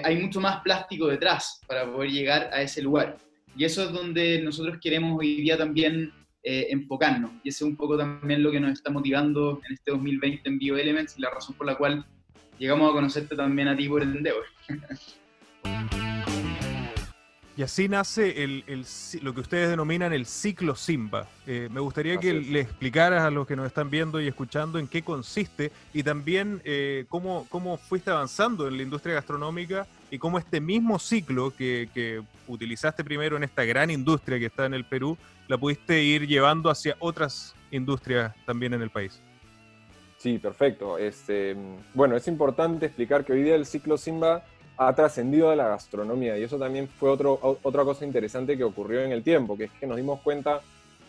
hay mucho más plástico detrás para poder llegar a ese lugar. Y eso es donde nosotros queremos hoy día también enfocarnos. Y ese es un poco también lo que nos está motivando en este 2020 en BioElements y la razón por la cual llegamos a conocerte también a ti por el Endeavor. Y así nace lo que ustedes denominan el ciclo Simba. Me gustaría que le explicaras a los que nos están viendo y escuchando en qué consiste y también cómo fuiste avanzando en la industria gastronómica y cómo este mismo ciclo que utilizaste primero en esta gran industria que está en el Perú, la pudiste ir llevando hacia otras industrias también en el país. Sí, perfecto. Bueno, es importante explicar que hoy día el ciclo Simba ha trascendido de la gastronomía y eso también fue otra cosa interesante que ocurrió en el tiempo, que es que nos dimos cuenta,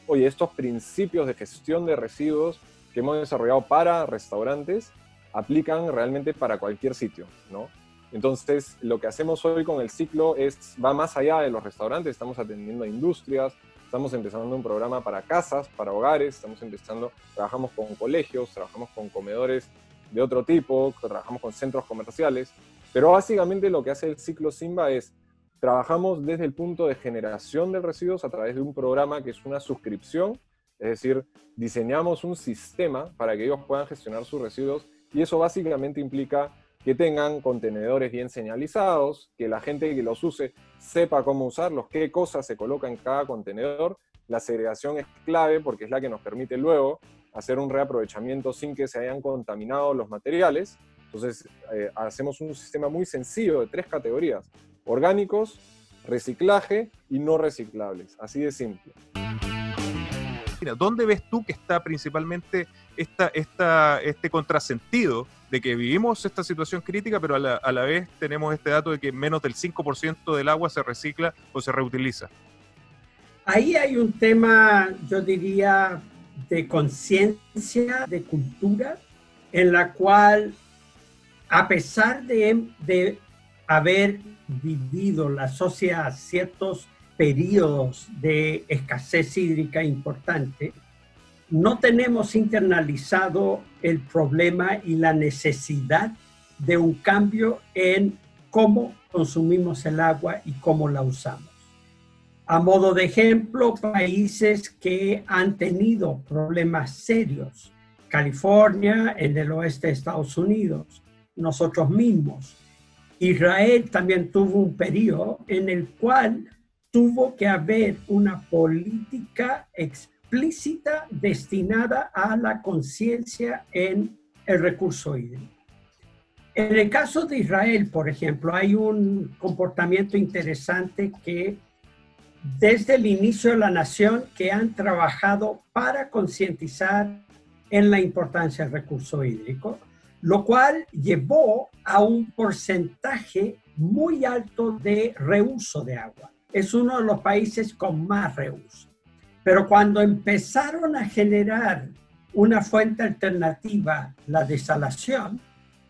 oye, estos principios de gestión de residuos que hemos desarrollado para restaurantes aplican realmente para cualquier sitio, ¿no? Entonces, lo que hacemos hoy con el ciclo va más allá de los restaurantes, estamos atendiendo a industrias, estamos empezando un programa para casas, para hogares, trabajamos con colegios, trabajamos con comedores de otro tipo, trabajamos con centros comerciales. Pero básicamente lo que hace el ciclo Simba es, trabajamos desde el punto de generación de residuos a través de un programa que es una suscripción, es decir, diseñamos un sistema para que ellos puedan gestionar sus residuos y eso básicamente implica que tengan contenedores bien señalizados, que la gente que los use sepa cómo usarlos, qué cosas se colocan en cada contenedor. La segregación es clave porque es la que nos permite luego hacer un reaprovechamiento sin que se hayan contaminado los materiales. Entonces, hacemos un sistema muy sencillo de 3 categorías: orgánicos, reciclaje y no reciclables. Así de simple. Mira, ¿dónde ves tú que está principalmente este contrasentido de que vivimos esta situación crítica, pero a la vez tenemos este dato de que menos del 5% del agua se recicla o se reutiliza? Ahí hay un tema, yo diría, de conciencia, de cultura, en la cual, a pesar de haber vivido la sociedad ciertos periodos de escasez hídrica importante, no tenemos internalizado el problema y la necesidad de un cambio en cómo consumimos el agua y cómo la usamos. A modo de ejemplo, países que han tenido problemas serios, California, en el oeste de Estados Unidos, nosotros mismos. Israel también tuvo un periodo en el cual tuvo que haber una política explícita destinada a la conciencia en el recurso hídrico. En el caso de Israel, por ejemplo, hay un comportamiento interesante que desde el inicio de la nación que han trabajado para concientizar en la importancia del recurso hídrico, lo cual llevó a un porcentaje muy alto de reuso de agua. Es uno de los países con más reuso. Pero cuando empezaron a generar una fuente alternativa, la desalación,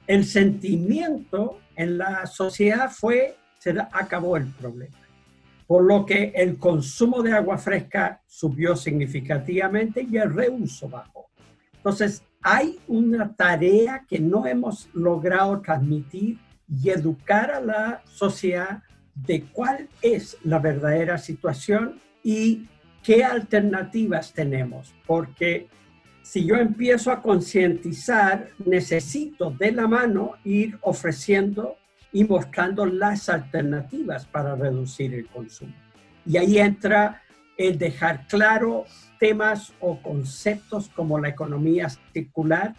el sentimiento en la sociedad fue, se acabó el problema. Por lo que el consumo de agua fresca subió significativamente y el reuso bajó. Entonces, hay una tarea que no hemos logrado transmitir y educar a la sociedad de cuál es la verdadera situación y qué alternativas tenemos. Porque si yo empiezo a concientizar, necesito de la mano ir ofreciendo y mostrando las alternativas para reducir el consumo. Y ahí entra el dejar claro temas o conceptos como la economía circular,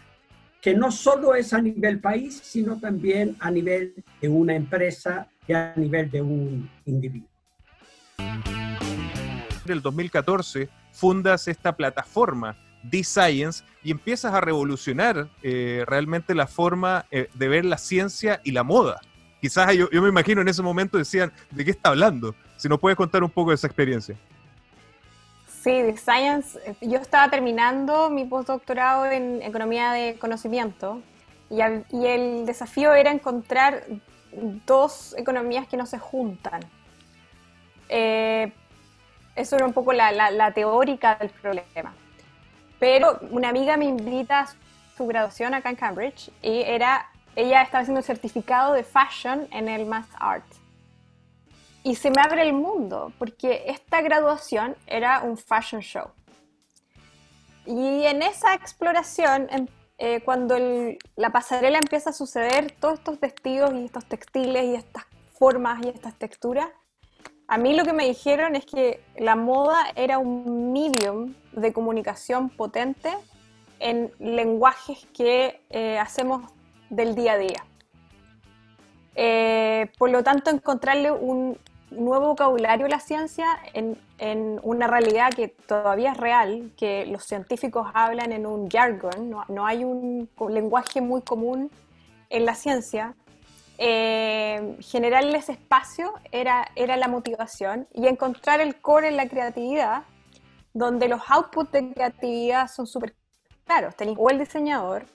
que no solo es a nivel país, sino también a nivel de una empresa y a nivel de un individuo. En el 2014 fundas esta plataforma D-Science y empiezas a revolucionar realmente la forma de ver la ciencia y la moda. Quizás yo me imagino en ese momento decían, ¿de qué está hablando? Si nos puedes contar un poco de esa experiencia. Sí, D-Science, yo estaba terminando mi postdoctorado en economía de conocimiento y el desafío era encontrar dos economías que no se juntan. Eso era un poco la teórica del problema. Pero una amiga me invita a su graduación acá en Cambridge y ella estaba haciendo el certificado de fashion en el Mass Art. Y se me abre el mundo, porque esta graduación era un fashion show. Y en esa exploración, cuando la pasarela empieza a suceder, todos estos vestidos y estos textiles y estas formas y estas texturas, a mí lo que me dijeron es que la moda era un medium de comunicación potente en lenguajes que hacemos del día a día. Por lo tanto, encontrarle un nuevo vocabulario a la ciencia en una realidad que todavía es real, que los científicos hablan en un jargon, no hay un lenguaje muy común en la ciencia. Generarles espacio era la motivación, y encontrar el core en la creatividad, donde los outputs de creatividad son súper claros. Tenéis o el diseñador,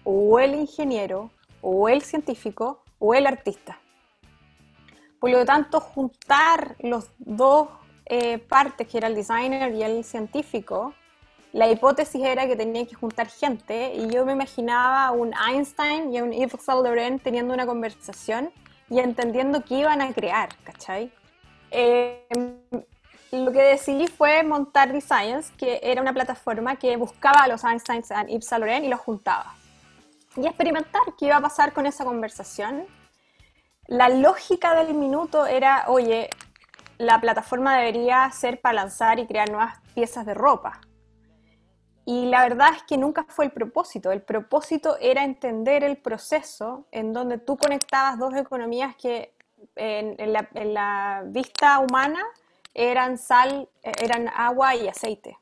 o el ingeniero, o el científico, o el artista. Por lo tanto, juntar los dos partes, que era el designer y el científico, la hipótesis era que tenía que juntar gente, y yo me imaginaba un Einstein y un Yves Saint Laurent teniendo una conversación y entendiendo qué iban a crear, ¿cachai? Lo que decidí fue montar Designs, que era una plataforma que buscaba a los Einsteins y Yves Saint Laurent y los juntaba. Y experimentar qué iba a pasar con esa conversación. La lógica del minuto era, oye, la plataforma debería ser para lanzar y crear nuevas piezas de ropa. Y la verdad es que nunca fue el propósito. El propósito era entender el proceso en donde tú conectabas dos economías que en la vista humana eran agua y aceite.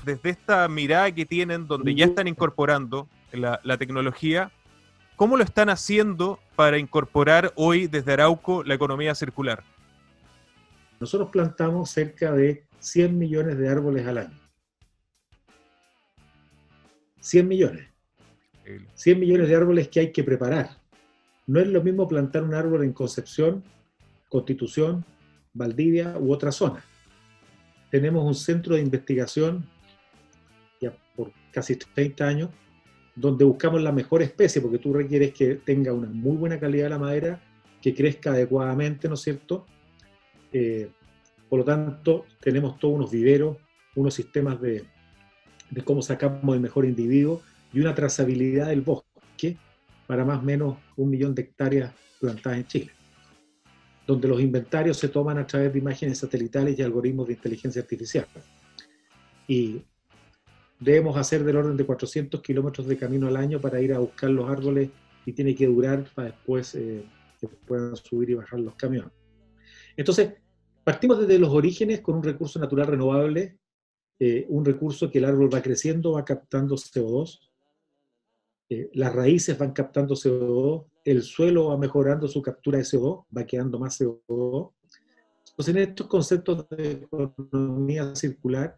Desde esta mirada que tienen, donde ya están incorporando la tecnología, ¿cómo lo están haciendo para incorporar hoy desde Arauco la economía circular? Nosotros plantamos cerca de 100 millones de árboles al año. 100 millones. 100 millones de árboles que hay que preparar. No es lo mismo plantar un árbol en Concepción, Constitución, Valdivia u otra zona. Tenemos un centro de investigación ya por casi 30 años, donde buscamos la mejor especie, porque tú requieres que tenga una muy buena calidad de la madera, que crezca adecuadamente, ¿no es cierto? Por lo tanto, tenemos todos unos viveros, unos sistemas de cómo sacamos el mejor individuo y una trazabilidad del bosque para más o menos 1 millón de hectáreas plantadas en Chile, donde los inventarios se toman a través de imágenes satelitales y algoritmos de inteligencia artificial. Y debemos hacer del orden de 400 kilómetros de camino al año para ir a buscar los árboles, y tiene que durar para después que puedan subir y bajar los camiones. Entonces, partimos desde los orígenes con un recurso natural renovable, un recurso que el árbol va creciendo, va captando CO2, las raíces van captando CO2, el suelo va mejorando su captura de CO2, va quedando más CO2. Entonces, en estos conceptos de economía circular,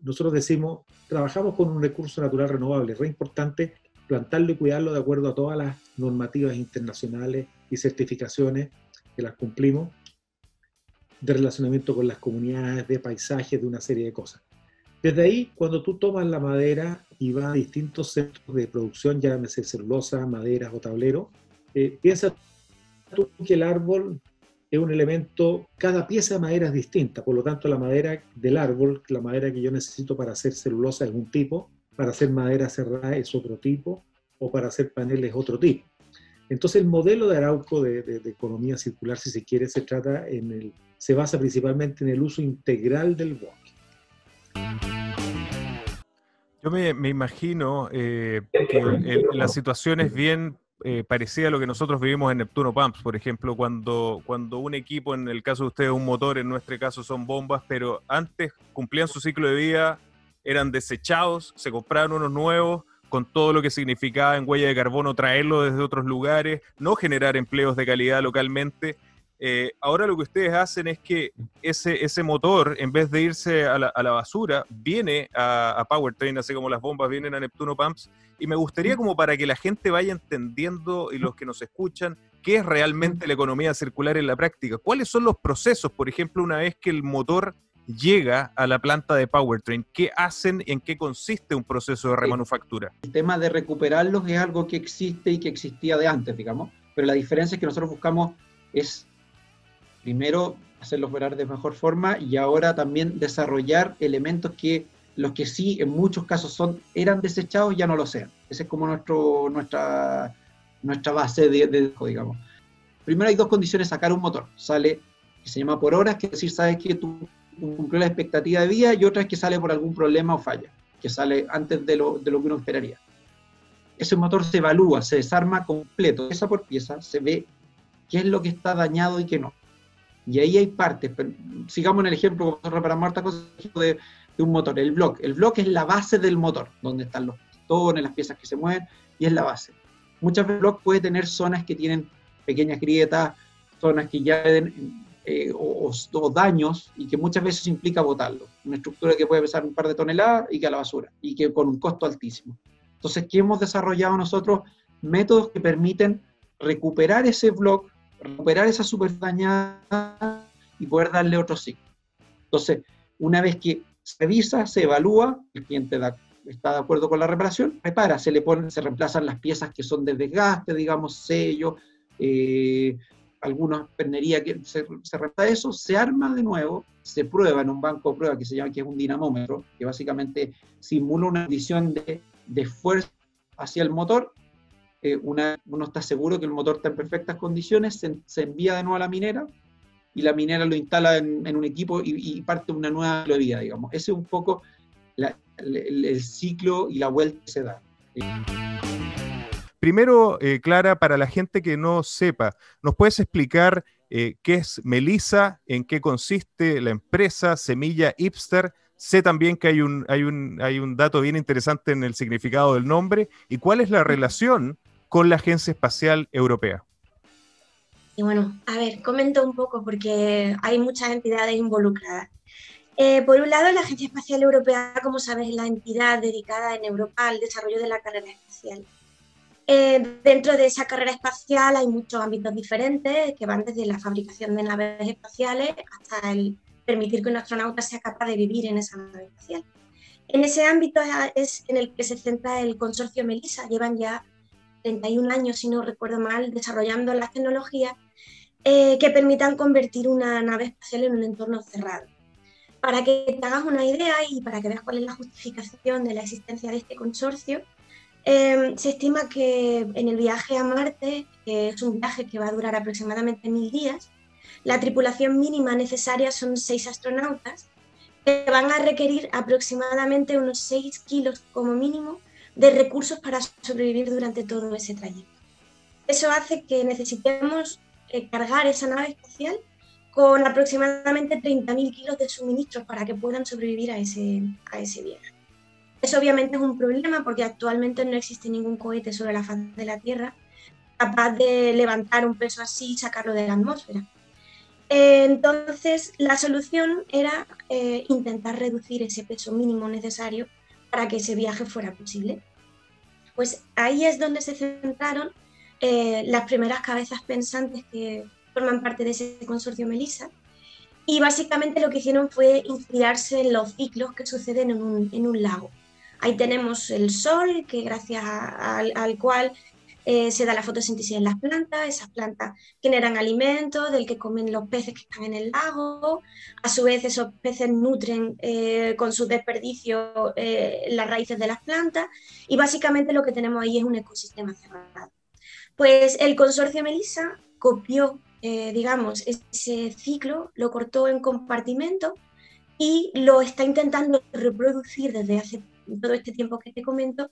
nosotros decimos, trabajamos con un recurso natural renovable, es re importante plantarlo y cuidarlo de acuerdo a todas las normativas internacionales y certificaciones que las cumplimos, de relacionamiento con las comunidades, de paisajes, de una serie de cosas. Desde ahí, cuando tú tomas la madera y vas a distintos centros de producción, llámese celulosa, maderas o tablero, piensa tú que el árbol es un elemento, cada pieza de madera es distinta, por lo tanto la madera del árbol, la madera que yo necesito para hacer celulosa es un tipo, para hacer madera cerrada es otro tipo, o para hacer paneles es otro tipo. Entonces el modelo de Arauco de economía circular, si se quiere, se basa principalmente en el uso integral del bosque. Yo me imagino que la situación es bien parecida a lo que nosotros vivimos en Neptuno Pumps, por ejemplo, cuando un equipo, en el caso de ustedes un motor, en nuestro caso son bombas, pero antes cumplían su ciclo de vida, eran desechados, se compraban unos nuevos, con todo lo que significaba en huella de carbono traerlo desde otros lugares, no generar empleos de calidad localmente. Ahora lo que ustedes hacen es que ese motor, en vez de irse a la basura, viene a Powertrain, así como las bombas vienen a Neptuno Pumps, Y me gustaría, como para que la gente vaya entendiendo y los que nos escuchan, qué es realmente la economía circular en la práctica. ¿Cuáles son los procesos, por ejemplo, una vez que el motor llega a la planta de powertrain? ¿Qué hacen y en qué consiste un proceso de remanufactura? El tema de recuperarlos es algo que existe y que existía de antes, digamos, pero la diferencia es que nosotros buscamos es, primero, hacerlos operar de mejor forma y ahora también desarrollar elementos que los que sí en muchos casos eran desechados ya no lo sean. Esa es como nuestra base digamos. Primero hay dos condiciones: sacar un motor, sale, que se llama por horas, que es decir, sabes que tú cumplió la expectativa de vida, y otra es que sale por algún problema o falla, que sale antes de lo que uno esperaría. Ese motor se evalúa, se desarma completo, pieza por pieza, se ve qué es lo que está dañado y qué no. Y ahí hay partes, pero sigamos en el ejemplo, como nosotros reparamos hartas cosas de un motor. El block es la base del motor, donde están los pistones, las piezas que se mueven, y es la base. Muchas veces el block puede tener zonas que tienen pequeñas grietas, zonas que ya o daños, y que muchas veces implica botarlo. Una estructura que puede pesar un par de toneladas y que a la basura, y que con un costo altísimo. Entonces, ¿qué hemos desarrollado nosotros? Métodos que permiten recuperar ese block, recuperar esa superficie dañada y poder darle otro ciclo. Entonces, una vez que se revisa, se evalúa, el cliente está de acuerdo con la reparación, repara, se reemplazan las piezas que son de desgaste, digamos, sellos, algunas pernerías que se repara eso, se arma de nuevo, se prueba en un banco de prueba que se llama, que es un dinamómetro, que básicamente simula una medición de fuerza hacia el motor. Uno está seguro que el motor está en perfectas condiciones, se envía de nuevo a la minera, y la minera lo instala en un equipo y parte una nueva vida, digamos. Ese es un poco el ciclo y la vuelta que se da. Primero, Clara, para la gente que no sepa, ¿nos puedes explicar qué es Melissa, en qué consiste la empresa Semilla Ipster? Sé también que hay un dato bien interesante en el significado del nombre, y cuál es la relación con la Agencia Espacial Europea. Y bueno, a ver, comento un poco porque hay muchas entidades involucradas. Por un lado, la Agencia Espacial Europea, como sabes, es la entidad dedicada en Europa al desarrollo de la carrera espacial. Dentro de esa carrera espacial hay muchos ámbitos diferentes que van desde la fabricación de naves espaciales hasta el permitir que un astronauta sea capaz de vivir en esa nave espacial. En ese ámbito es en el que se centra el consorcio Melissa. Llevan ya 31 años, si no recuerdo mal, desarrollando las tecnologías que permitan convertir una nave espacial en un entorno cerrado. Para que te hagas una idea y para que veas cuál es la justificación de la existencia de este consorcio, se estima que en el viaje a Marte, que es un viaje que va a durar aproximadamente 1000 días, la tripulación mínima necesaria son 6 astronautas que van a requerir aproximadamente unos 6 kilos como mínimo de recursos para sobrevivir durante todo ese trayecto. Eso hace que necesitemos cargar esa nave espacial con aproximadamente 30.000 kilos de suministros para que puedan sobrevivir a ese viaje. Eso obviamente es un problema porque actualmente no existe ningún cohete sobre la faz de la Tierra capaz de levantar un peso así y sacarlo de la atmósfera. Entonces, la solución era intentar reducir ese peso mínimo necesario para que ese viaje fuera posible. Pues ahí es donde se centraron las primeras cabezas pensantes que forman parte de ese consorcio Melissa, y básicamente lo que hicieron fue inspirarse en los ciclos que suceden en un lago. Ahí tenemos el sol, que gracias al cual se da la fotosíntesis en las plantas. Esas plantas generan alimento del que comen los peces que están en el lago. A su vez, esos peces nutren con su desperdicio las raíces de las plantas, y básicamente lo que tenemos ahí es un ecosistema cerrado. Pues el consorcio Melissa copió, digamos, ese ciclo, lo cortó en compartimentos y lo está intentando reproducir desde hace todo este tiempo que te comento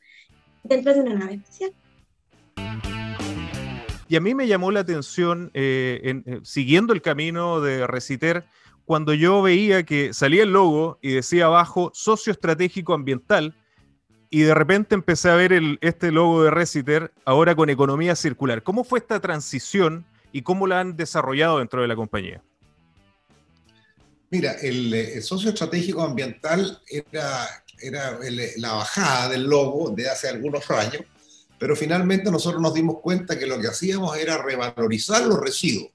dentro de una nave espacial. Y a mí me llamó la atención, siguiendo el camino de Reciter, cuando yo veía que salía el logo y decía abajo socio estratégico ambiental, y de repente empecé a ver este logo de Reciter ahora con economía circular. ¿Cómo fue esta transición y cómo la han desarrollado dentro de la compañía? Mira, el socio estratégico ambiental era la bajada del lobo de hace algunos años, pero finalmente nosotros nos dimos cuenta que lo que hacíamos era revalorizar los residuos.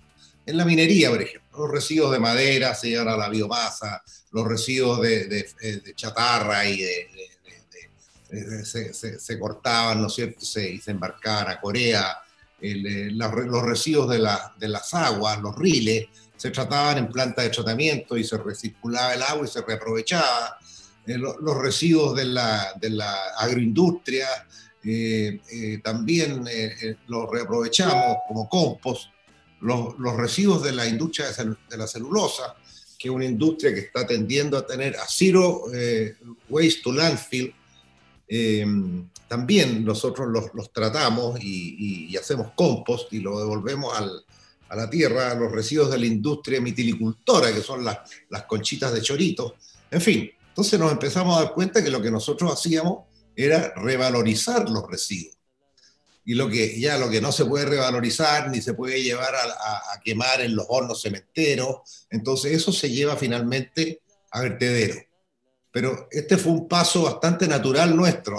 En la minería, por ejemplo, los residuos de madera se llevan a la biomasa, los residuos de chatarra y se cortaban, ¿no es cierto?, y se embarcaban a Corea. Los residuos de las aguas, los riles, se trataban en plantas de tratamiento y se recirculaba el agua y se reaprovechaba. Los residuos de la agroindustria también los reaprovechamos como compost. Los residuos de la industria de la celulosa, que es una industria que está tendiendo a tener a zero waste to landfill, también nosotros los tratamos y hacemos compost y lo devolvemos a la tierra. Los residuos de la industria mitilicultora, que son las conchitas de chorito. En fin, entonces nos empezamos a dar cuenta que lo que nosotros hacíamos era revalorizar los residuos. Y lo que no se puede revalorizar ni se puede llevar a quemar en los hornos cementeros, entonces eso se lleva finalmente a vertedero. Pero este fue un paso bastante natural nuestro.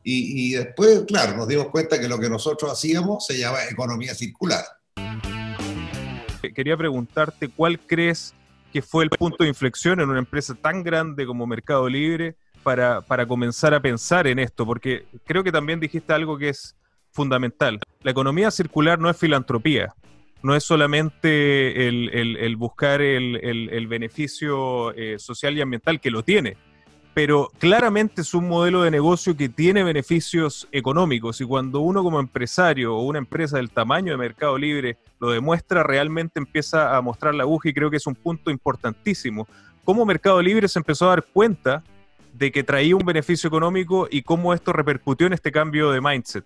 Y después, claro, nos dimos cuenta que lo que nosotros hacíamos se llama economía circular. Quería preguntarte, ¿cuál crees que fue el punto de inflexión en una empresa tan grande como Mercado Libre para comenzar a pensar en esto? Porque creo que también dijiste algo que es fundamental. La economía circular no es filantropía, no es solamente el buscar el beneficio social y ambiental, que lo tiene, pero claramente es un modelo de negocio que tiene beneficios económicos, y cuando uno como empresario o una empresa del tamaño de Mercado Libre lo demuestra, realmente empieza a mostrar la aguja, y creo que es un punto importantísimo. ¿Cómo Mercado Libre se empezó a dar cuenta de que traía un beneficio económico y cómo esto repercutió en este cambio de mindset?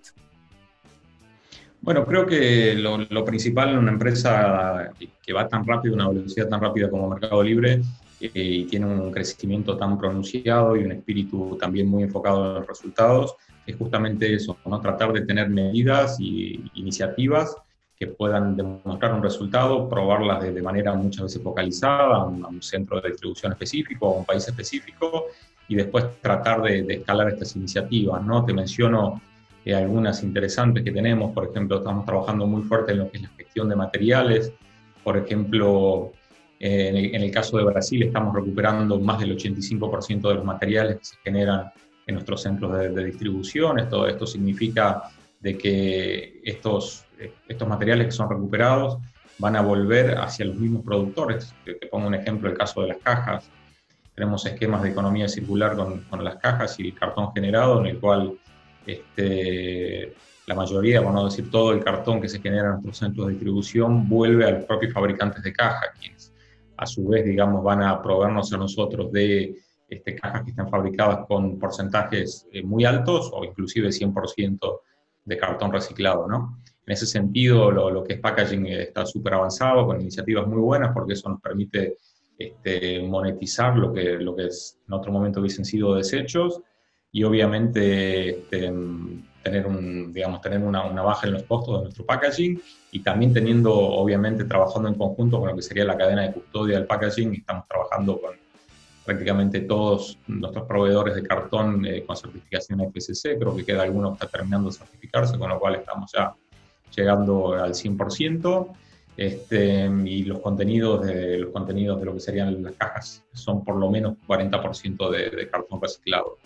Bueno, creo que lo principal en una empresa que va tan rápido, una velocidad tan rápida como Mercado Libre, y tiene un crecimiento tan pronunciado y un espíritu también muy enfocado en los resultados, es justamente eso, ¿no? Tratar de tener medidas y iniciativas que puedan demostrar un resultado, probarlas de manera muchas veces focalizada a un centro de distribución específico, a un país específico, y después tratar de escalar estas iniciativas, ¿no? Te menciono algunas interesantes que tenemos. Por ejemplo, estamos trabajando muy fuerte en lo que es la gestión de materiales. Por ejemplo, en el caso de Brasil estamos recuperando más del 85% de los materiales que se generan en nuestros centros de distribución. Esto significa de que estos materiales que son recuperados van a volver hacia los mismos productores. Te pongo un ejemplo, el caso de las cajas. Tenemos esquemas de economía circular con las cajas y el cartón generado, en el cual la mayoría, por no decir todo, el cartón que se genera en nuestros centros de distribución vuelve a los propios fabricantes de cajas, quienes a su vez, digamos, van a proveernos a nosotros de cajas que están fabricadas con porcentajes muy altos o inclusive 100% de cartón reciclado, ¿no? En ese sentido, lo que es packaging está súper avanzado, con iniciativas muy buenas, porque eso nos permite monetizar lo que en otro momento hubiesen sido desechos, y obviamente tener una baja en los costos de nuestro packaging, y también obviamente trabajando en conjunto con lo que sería la cadena de custodia del packaging. Estamos trabajando con prácticamente todos nuestros proveedores de cartón con certificación FSC. Creo que queda alguno que está terminando de certificarse, con lo cual estamos ya llegando al 100%. Y los contenidos de lo que serían las cajas son por lo menos 40% de cartón reciclado.